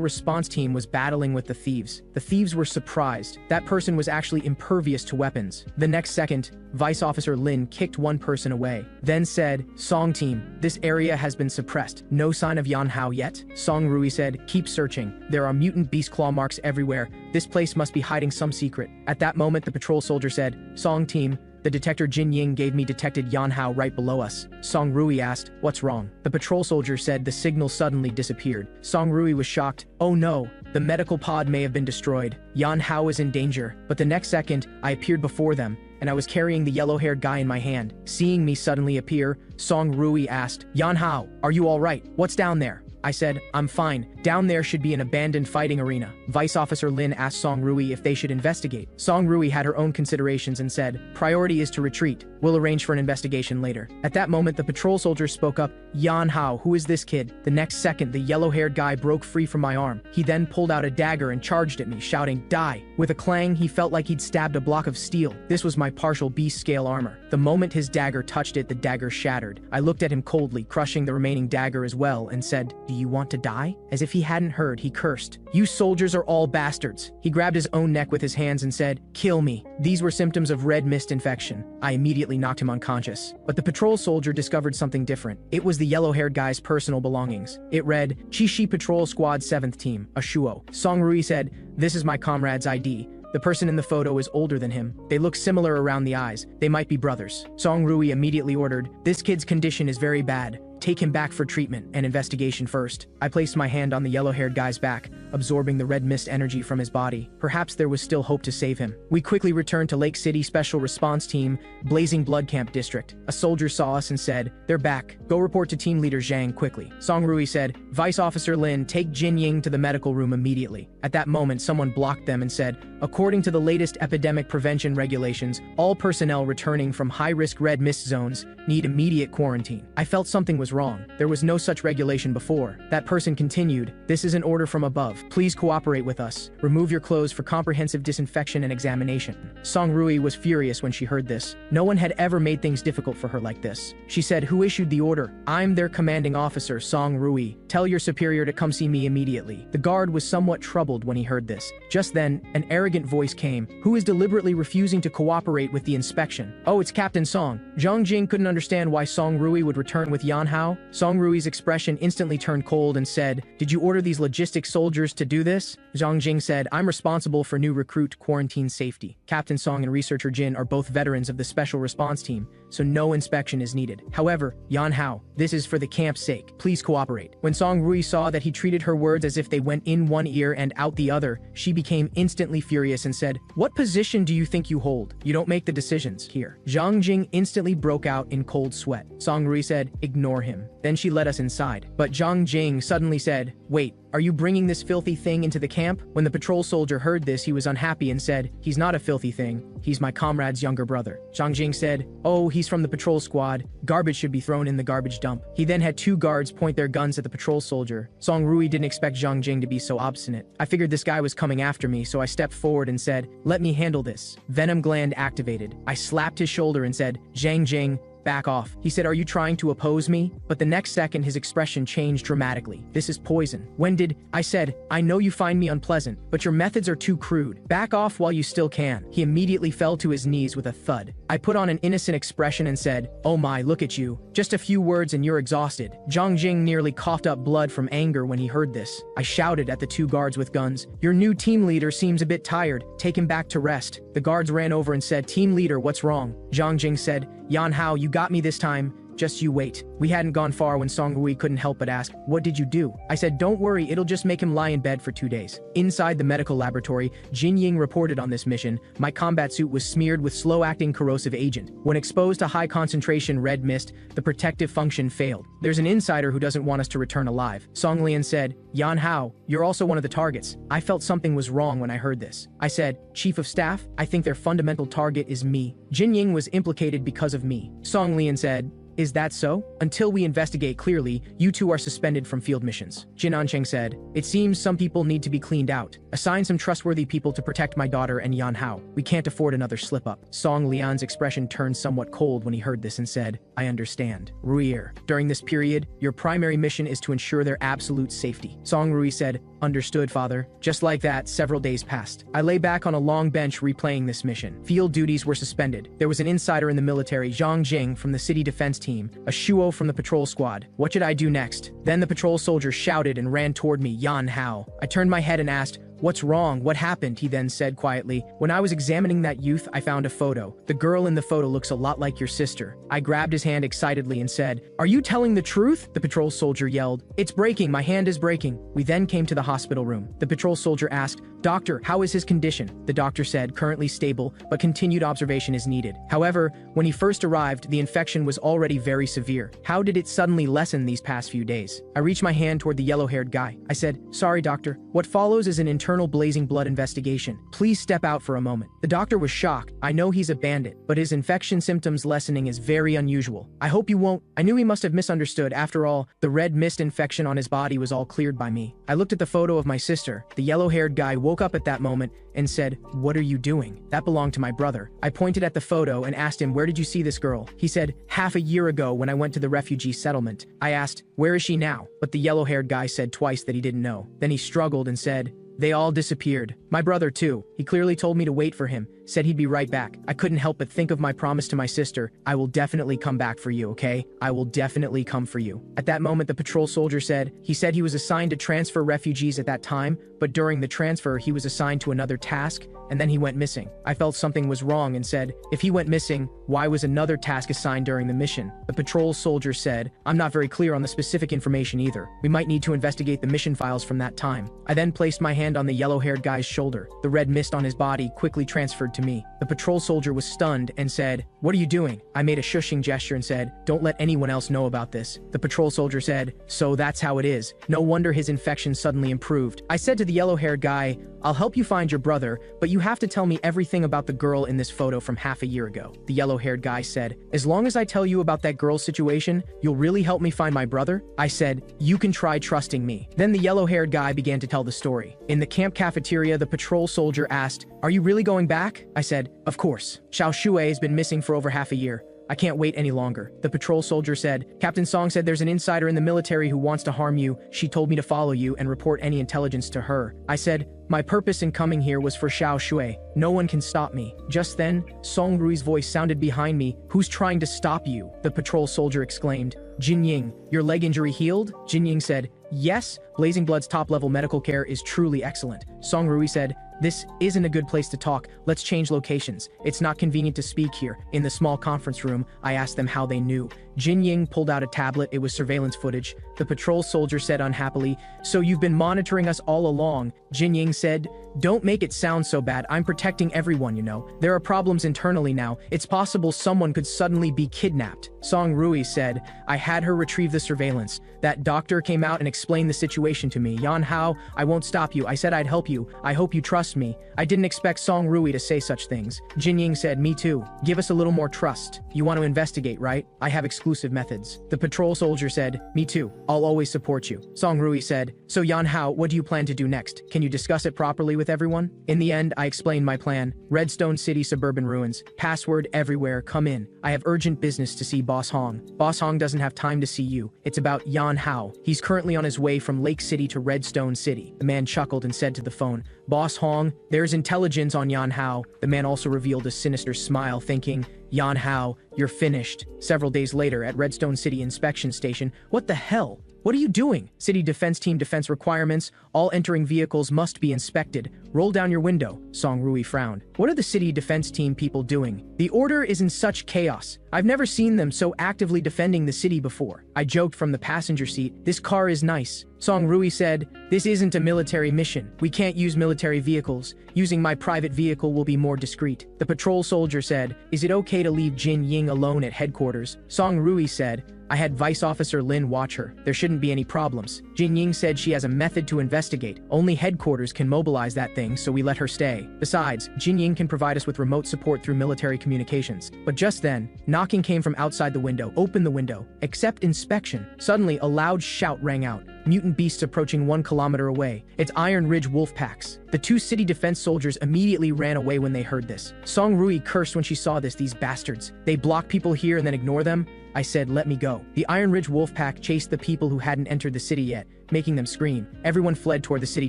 response team was battling with the thieves. The thieves were surprised. That person was actually impervious to weapons. The next second, Vice Officer Lin kicked one person away, then said, "Song team, this area has been suppressed. No sign of Yanhao yet?" Song Rui said, "Keep searching. There are mutant beast claw marks everywhere. This place must be hiding some secret." At that moment, the patrol soldier said, "Song team, the detector Jinying gave me detected Yanhao right below us." Song Rui asked, "What's wrong?" The patrol soldier said the signal suddenly disappeared. Song Rui was shocked. "Oh no, the medical pod may have been destroyed. Yanhao is in danger." But the next second, I appeared before them, and I was carrying the yellow-haired guy in my hand. Seeing me suddenly appear, Song Rui asked, "Yanhao, are you all right? What's down there?" I said, I'm fine. Down there should be an abandoned fighting arena. Vice Officer Lin asked Song Rui if they should investigate. Song Rui had her own considerations and said, priority is to retreat. We'll arrange for an investigation later. At that moment, the patrol soldiers spoke up, Yan Hao, who is this kid? The next second, the yellow-haired guy broke free from my arm. He then pulled out a dagger and charged at me, shouting, die. With a clang, he felt like he'd stabbed a block of steel. This was my partial beast-scale armor. The moment his dagger touched it, the dagger shattered. I looked at him coldly, crushing the remaining dagger as well, and said, do you want to die? As if he hadn't heard, he cursed, you soldiers are all bastards. He grabbed his own neck with his hands and said, kill me. These were symptoms of red mist infection. I immediately knocked him unconscious. But the patrol soldier discovered something different. It was the yellow-haired guy's personal belongings. It read, Chishi Patrol Squad 7th Team, Ashuo. Song Rui said, this is my comrade's ID. The person in the photo is older than him. They look similar around the eyes. They might be brothers. Song Rui immediately ordered, this kid's condition is very bad. Take him back for treatment and investigation first. I placed my hand on the yellow-haired guy's back, absorbing the red mist energy from his body. Perhaps there was still hope to save him. We quickly returned to Lake City Special Response Team, Blazing Blood Camp District. A soldier saw us and said, they're back. Go report to Team Leader Zhang quickly. Song Rui said, Vice Officer Lin, take Jin Ying to the medical room immediately. At that moment, someone blocked them and said, according to the latest epidemic prevention regulations, all personnel returning from high-risk red mist zones need immediate quarantine. I felt something was wrong. There was no such regulation before. That person continued, this is an order from above. Please cooperate with us. Remove your clothes for comprehensive disinfection and examination. Song Rui was furious when she heard this. No one had ever made things difficult for her like this. She said, who issued the order? I'm their commanding officer, Song Rui. Tell your superior to come see me immediately. The guard was somewhat troubled when he heard this. Just then, an arrogant voice came. Who is deliberately refusing to cooperate with the inspection? Oh, it's Captain Song. Zhang Jing couldn't understand why Song Rui would return with Yan Hao. Song Rui's expression instantly turned cold and said, did you order these logistics soldiers to do this? Zhang Jing said, I'm responsible for new recruit quarantine safety. Captain Song and researcher Jin are both veterans of the special response team, so no inspection is needed. However, Yan Hao, this is for the camp's sake. Please cooperate. When Song Rui saw that he treated her words as if they went in one ear and out the other, she became instantly furious and said, what position do you think you hold? You don't make the decisions here. Zhang Jing instantly broke out in cold sweat. Song Rui said, ignore him. Then she led us inside. But Zhang Jing suddenly said, wait, are you bringing this filthy thing into the camp? When the patrol soldier heard this, he was unhappy and said, he's not a filthy thing. He's my comrade's younger brother. Zhang Jing said, oh, he's from the patrol squad. Garbage should be thrown in the garbage dump. He then had two guards point their guns at the patrol soldier. Song Rui didn't expect Zhang Jing to be so obstinate. I figured this guy was coming after me, so I stepped forward and said, let me handle this. Venom gland activated. I slapped his shoulder and said, Zhang Jing, back off. He said, are you trying to oppose me? But the next second, his expression changed dramatically. This is poison. When did... I said, I know you find me unpleasant, but your methods are too crude. Back off while you still can. He immediately fell to his knees with a thud. I put on an innocent expression and said, oh my, look at you. Just a few words and you're exhausted. Zhang Jing nearly coughed up blood from anger when he heard this. I shouted at the two guards with guns, your new team leader seems a bit tired. Take him back to rest. The guards ran over and said, team leader, what's wrong? Zhang Jing said, Yan Hao, you got me this time. Just you wait. We hadn't gone far when Song Rui couldn't help but ask, what did you do? I said, don't worry, it'll just make him lie in bed for 2 days. Inside the medical laboratory, Jin Ying reported on this mission. My combat suit was smeared with slow-acting corrosive agent. When exposed to high-concentration red mist, the protective function failed. There's an insider who doesn't want us to return alive. Song Lian said, Yan Hao, you're also one of the targets. I felt something was wrong when I heard this. I said, Chief of Staff, I think their fundamental target is me. Jin Ying was implicated because of me. Song Lian said, is that so? Until we investigate clearly, you two are suspended from field missions. Jin Ancheng said, it seems some people need to be cleaned out. Assign some trustworthy people to protect my daughter and Yan Hao. We can't afford another slip-up. Song Lian's expression turned somewhat cold when he heard this and said, I understand. Ruier, during this period, your primary mission is to ensure their absolute safety. Song Rui said, understood, father. Just like that, several days passed. I lay back on a long bench replaying this mission. Field duties were suspended. There was an insider in the military, Zhang Jing from the city defense team, a Shuo from the patrol squad. What should I do next? Then the patrol soldier shouted and ran toward me, Yan Hao. I turned my head and asked, "What's wrong? What happened?" he then said quietly. "When I was examining that youth, I found a photo. The girl in the photo looks a lot like your sister." I grabbed his hand excitedly and said, "Are you telling the truth?" The patrol soldier yelled, "It's breaking, my hand is breaking." We then came to the hospital room. The patrol soldier asked, "Doctor, how is his condition?" The doctor said, "Currently stable, but continued observation is needed." However, when he first arrived, the infection was already very severe. How did it suddenly lessen these past few days? I reached my hand toward the yellow-haired guy. I said, "Sorry, doctor. What follows is an internal blazing blood investigation. Please step out for a moment." The doctor was shocked. "I know he's a bandit, but his infection symptoms lessening is very unusual. I hope you won't." I knew he must have misunderstood. After all, the red mist infection on his body was all cleared by me. I looked at the photo of my sister. The yellow-haired guy woke up at that moment and said, "What are you doing?" That belonged to my brother. I pointed at the photo and asked him, "Where did you see this girl?" He said, "Half a year ago when I went to the refugee settlement." I asked, "Where is she now?" But the yellow-haired guy said twice that he didn't know. Then he struggled and said, "They all disappeared. My brother too. He clearly told me to wait for him, said he'd be right back." I couldn't help but think of my promise to my sister. "I will definitely come back for you, okay? I will definitely come for you." At that moment, the patrol soldier said, he said he was assigned to transfer refugees at that time, but during the transfer, he was assigned to another task, and then he went missing. I felt something was wrong and said, "If he went missing, why was another task assigned during the mission?" The patrol soldier said, "I'm not very clear on the specific information either. We might need to investigate the mission files from that time." I then placed my hand on the yellow-haired guy's shoulder. The red mist on his body quickly transferred to me. The patrol soldier was stunned and said, "What are you doing?" I made a shushing gesture and said, "Don't let anyone else know about this." The patrol soldier said, "So that's how it is. No wonder his infection suddenly improved." I said to the yellow-haired guy, "I'll help you find your brother, but you have to tell me everything about the girl in this photo from half a year ago." The yellow-haired guy said, "As long as I tell you about that girl's situation, you'll really help me find my brother?" I said, "You can try trusting me." Then the yellow-haired guy began to tell the story. In the camp cafeteria, the patrol soldier asked, "Are you really going back?" I said, "Of course. Xiao Shui has been missing for over half a year. I can't wait any longer." The patrol soldier said, "Captain Song said there's an insider in the military who wants to harm you. She told me to follow you and report any intelligence to her." I said, "My purpose in coming here was for Xiao Shui. No one can stop me." Just then, Song Rui's voice sounded behind me. "Who's trying to stop you?" The patrol soldier exclaimed. "Jin Ying, your leg injury healed?" Jin Ying said, "Yes, Blazing Blood's top-level medical care is truly excellent." Song Rui said, "This isn't a good place to talk. Let's change locations. It's not convenient to speak here." In the small conference room, I asked them how they knew. Jin Ying pulled out a tablet. It was surveillance footage. The patrol soldier said unhappily, "So you've been monitoring us all along?" Jin Ying said, "Don't make it sound so bad. I'm protecting everyone, you know. There are problems internally now. It's possible someone could suddenly be kidnapped." Song Rui said, "I had her retrieve the surveillance. That doctor came out and explained the situation to me. Yan Hao, I won't stop you. I said I'd help you. I hope you trust me." I didn't expect Song Rui to say such things. Jin Ying said, "Me too. Give us a little more trust. You want to investigate, right? I have exclusive methods." The patrol soldier said, "Me too. I'll always support you." Song Rui said, "So Yan Hao, what do you plan to do next? Can you discuss it properly with everyone?" In the end, I explained my plan. Redstone City suburban ruins. Password everywhere. Come in. I have urgent business to see Boss Hong. Boss Hong doesn't have time to see you. It's about Yan Hao. He's currently on his way from Lake City to Redstone City. The man chuckled and said to the phone, "Boss Hong, there's intelligence on Yan Hao." The man also revealed a sinister smile, thinking, "Yan Hao, you're finished." Several days later at Redstone City inspection station, "What the hell? What are you doing?" City defense team defense requirements. All entering vehicles must be inspected. Roll down your window. Song Rui frowned. What are the city defense team people doing? The order is in such chaos. I've never seen them so actively defending the city before. I joked from the passenger seat, "This car is nice." Song Rui said, "This isn't a military mission. We can't use military vehicles. Using my private vehicle will be more discreet." The patrol soldier said, "Is it okay to leave Jin Ying alone at headquarters?" Song Rui said, "I had Vice Officer Lin watch her. There shouldn't be any problems." Jin Ying said she has a method to investigate. Only headquarters can mobilize that thing, so we let her stay. Besides, Jin Ying can provide us with remote support through military communications. But just then, knocking came from outside the window. Open the window. Accept inspection. Suddenly, a loud shout rang out. Mutant beasts approaching 1 kilometer away. It's Iron Ridge wolf packs. The 2 city defense soldiers immediately ran away when they heard this. Song Rui cursed when she saw this. "These bastards. They block people here and then ignore them." I said, "Let me go." The Iron Ridge wolf pack chased the people who hadn't entered the city yet, making them scream. Everyone fled toward the city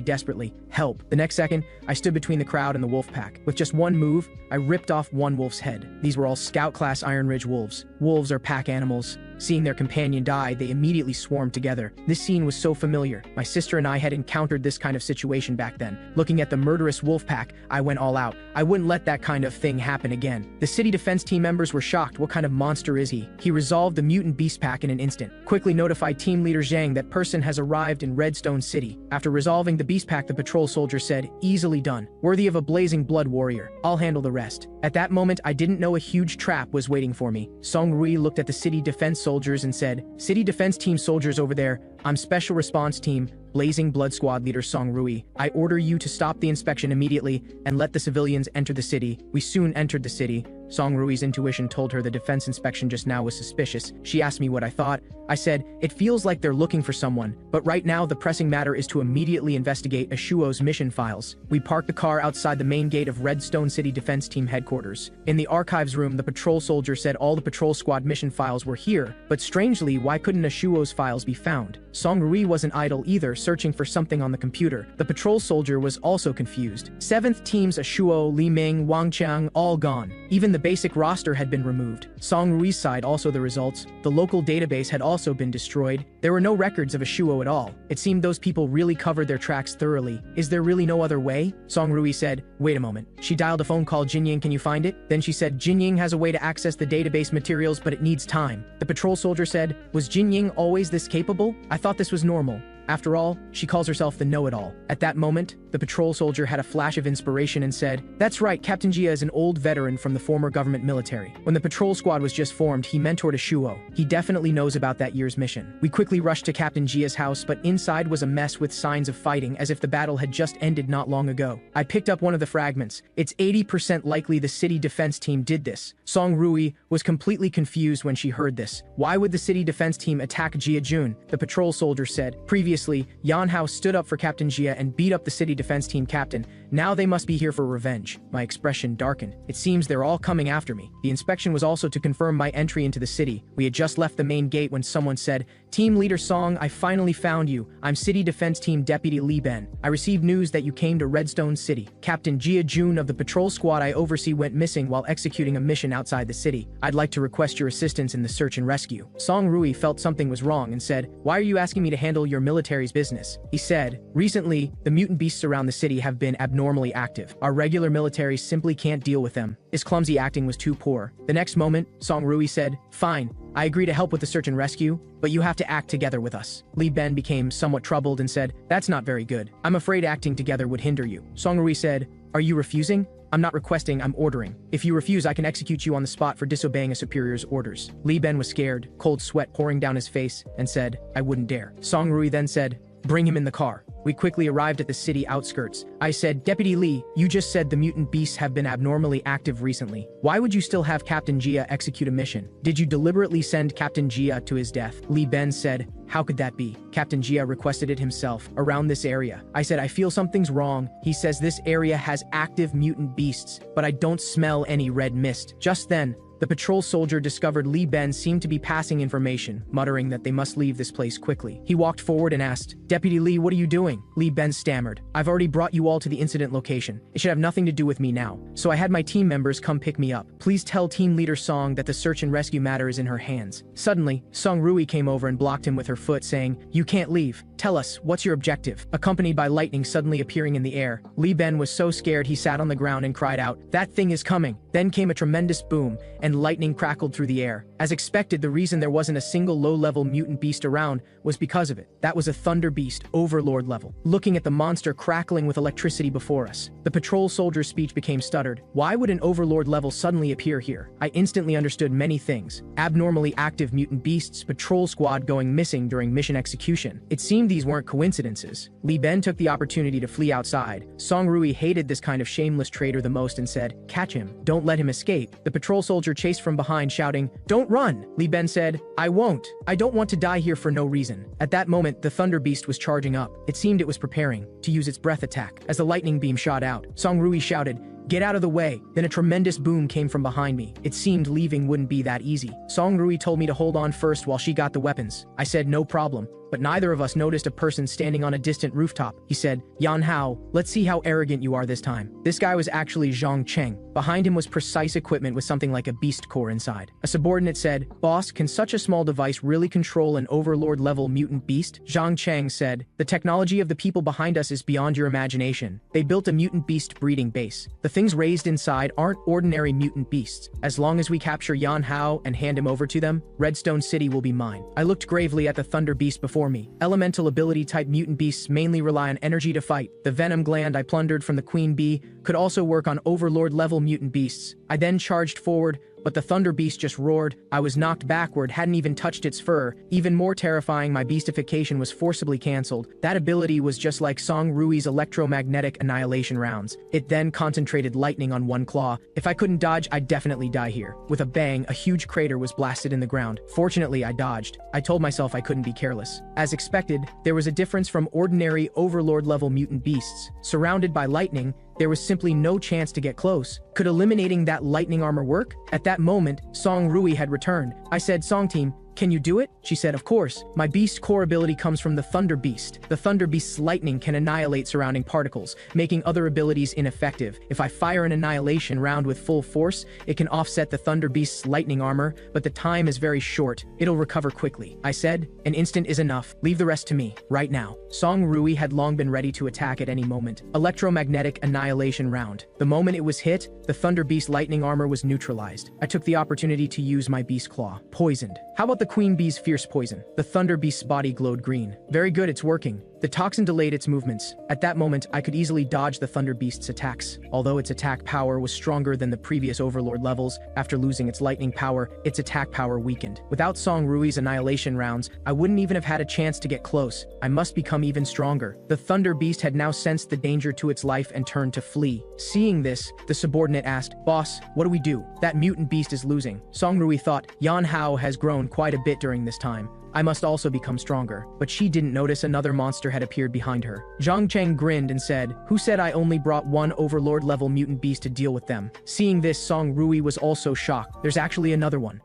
desperately. Help. The next second, I stood between the crowd and the wolf pack. With just one move, I ripped off one wolf's head. These were all Scout-class Iron Ridge wolves. Wolves are pack animals. Seeing their companion die, they immediately swarmed together. This scene was so familiar. My sister and I had encountered this kind of situation back then. Looking at the murderous wolf pack, I went all out. I wouldn't let that kind of thing happen again. The city defense team members were shocked. What kind of monster is he? He resolved the mutant beast pack in an instant. Quickly notified team leader Zhang that person has arrived in Redstone City. After resolving the beast pack, the patrol soldier said, "Easily done. Worthy of a blazing blood warrior. I'll handle the rest." At that moment, I didn't know a huge trap was waiting for me. Song Rui looked at the city defense soldiers and said, "City defense team soldiers over there, I'm special response team, Blazing Blood Squad leader Song Rui. I order you to stop the inspection immediately and let the civilians enter the city." We soon entered the city. Song Rui's intuition told her the defense inspection just now was suspicious. She asked me what I thought. I said, "It feels like they're looking for someone, but right now the pressing matter is to immediately investigate Ashuo's mission files." We parked the car outside the main gate of Redstone City Defense Team headquarters. In the archives room, the patrol soldier said all the patrol squad mission files were here, but strangely, why couldn't Ashuo's files be found? Song Rui wasn't idle either, searching for something on the computer. The patrol soldier was also confused. 7th teams Ashuo, Li Ming, Wang Qiang, all gone. Even the basic roster had been removed. Song Rui's side also the results. The local database had also been destroyed. There were no records of Ashuo at all. It seemed those people really covered their tracks thoroughly. Is there really no other way? Song Rui said, "Wait a moment." She dialed a phone call. "Jinying, can you find it?" Then she said, "Jinying has a way to access the database materials, but it needs time." The patrol soldier said, "Was Jinying always this capable? I thought this was normal." After all, she calls herself the know-it-all. At that moment, the patrol soldier had a flash of inspiration and said, "That's right, Captain Jia is an old veteran from the former government military. When the patrol squad was just formed, he mentored Ashuo. He definitely knows about that year's mission." We quickly rushed to Captain Jia's house, but inside was a mess with signs of fighting, as if the battle had just ended not long ago. I picked up one of the fragments. It's 80% likely the city defense team did this. Song Rui was completely confused when she heard this. Why would the city defense team attack Jia Jun? The patrol soldier said. Previously, Yan Hao stood up for Captain Jia and beat up the city defense team captain. Now they must be here for revenge. My expression darkened. It seems they're all coming after me. The inspection was also to confirm my entry into the city. We had just left the main gate when someone said, "Team Leader Song, I finally found you. I'm City Defense Team Deputy Li Ben. I received news that you came to Redstone City. Captain Jia Jun of the patrol squad I oversee went missing while executing a mission outside the city. I'd like to request your assistance in the search and rescue." Song Rui felt something was wrong and said, "Why are you asking me to handle your military's business?" He said, "Recently, the mutant beasts around the city have been abnormally active. Our regular military simply can't deal with them. His clumsy acting was too poor." The next moment, Song Rui said, "Fine, I agree to help with the search and rescue, but you have to act together with us." Li Ben became somewhat troubled and said, "That's not very good. I'm afraid acting together would hinder you." Song Rui said, "Are you refusing?" "I'm not requesting, I'm ordering. If you refuse, I can execute you on the spot for disobeying a superior's orders." Li Ben was scared, cold sweat pouring down his face, and said, "I wouldn't dare." Song Rui then said, "Bring him in the car." We quickly arrived at the city outskirts. I said, "Deputy Li, you just said the mutant beasts have been abnormally active recently. Why would you still have Captain Jia execute a mission? Did you deliberately send Captain Jia to his death?" Li Ben said, "How could that be? Captain Jia requested it himself, around this area." I said, "I feel something's wrong. He says this area has active mutant beasts, but I don't smell any red mist." Just then, the patrol soldier discovered Li Ben seemed to be passing information, muttering that they must leave this place quickly. He walked forward and asked, "Deputy Li, what are you doing?" Li Ben stammered, "I've already brought you all to the incident location. It should have nothing to do with me now. So I had my team members come pick me up. Please tell Team Leader Song that the search and rescue matter is in her hands." Suddenly, Song Rui came over and blocked him with her foot, saying, "You can't leave. Tell us, what's your objective?" Accompanied by lightning suddenly appearing in the air, Li Ben was so scared he sat on the ground and cried out, "That thing is coming!" Then came a tremendous boom, and lightning crackled through the air. As expected, the reason there wasn't a single low-level mutant beast around was because of it. That was a thunder beast, overlord level. Looking at the monster crackling with electricity before us, the patrol soldier's speech became stuttered. Why would an overlord level suddenly appear here? I instantly understood many things. Abnormally active mutant beasts, patrol squad going missing during mission execution. It seemed these weren't coincidences. Li Ben took the opportunity to flee outside. Song Rui hated this kind of shameless traitor the most and said, "Catch him. Don't let him escape." The patrol soldier chased from behind, shouting, "Don't run!" Li Ben said, "I won't. I don't want to die here for no reason." At that moment, the thunder beast was charging up. It seemed it was preparing to use its breath attack. As the lightning beam shot out, Song Rui shouted, "Get out of the way." Then a tremendous boom came from behind me. It seemed leaving wouldn't be that easy. Song Rui told me to hold on first while she got the weapons. I said, "No problem." but neither of us noticed a person standing on a distant rooftop. He said, "Yan Hao, let's see how arrogant you are this time." This guy was actually Zhang Cheng. Behind him was precise equipment with something like a beast core inside. A subordinate said, "Boss, can such a small device really control an overlord-level mutant beast?" Zhang Cheng said, "The technology of the people behind us is beyond your imagination. They built a mutant beast breeding base. The things raised inside aren't ordinary mutant beasts. As long as we capture Yan Hao and hand him over to them, Redstone City will be mine." I looked gravely at the thunder beast before me. Elemental ability-type mutant beasts mainly rely on energy to fight. The venom gland I plundered from the queen bee could also work on overlord-level mutant beasts. I then charged forward, but the thunder beast just roared. I was knocked backward, hadn't even touched its fur. Even more terrifying, my beastification was forcibly cancelled. That ability was just like Song Rui's electromagnetic annihilation rounds. It then concentrated lightning on one claw. If I couldn't dodge, I'd definitely die here. With a bang, a huge crater was blasted in the ground. Fortunately, I dodged. I told myself I couldn't be careless. As expected, there was a difference from ordinary overlord-level mutant beasts. Surrounded by lightning, there was simply no chance to get close. Could eliminating that lightning armor work? At that moment, Song Rui had returned. I said, "Song team, can you do it?" She said, "Of course. My beast core ability comes from the Thunder Beast. The Thunder Beast's lightning can annihilate surrounding particles, making other abilities ineffective. If I fire an annihilation round with full force, it can offset the Thunder Beast's lightning armor, but the time is very short. It'll recover quickly." I said, "An instant is enough. Leave the rest to me, right now." Song Rui had long been ready to attack at any moment. Electromagnetic annihilation round. The moment it was hit, the Thunder Beast's lightning armor was neutralized. I took the opportunity to use my beast claw. Poisoned. How about the queen bee's fierce poison? The thunder beast's body glowed green. Very good, it's working. The toxin delayed its movements. At that moment, I could easily dodge the thunder beast's attacks. Although its attack power was stronger than the previous overlord levels, after losing its lightning power, its attack power weakened. Without Song Rui's annihilation rounds, I wouldn't even have had a chance to get close. I must become even stronger. The thunder beast had now sensed the danger to its life and turned to flee. Seeing this, the subordinate asked, "Boss, what do we do? That mutant beast is losing." Song Rui thought, Yan Hao has grown quite a bit during this time. I must also become stronger. But she didn't notice another monster had appeared behind her. Zhang Cheng grinned and said, "Who said I only brought one overlord-level mutant beast to deal with them?" Seeing this, Song Rui was also shocked. There's actually another one.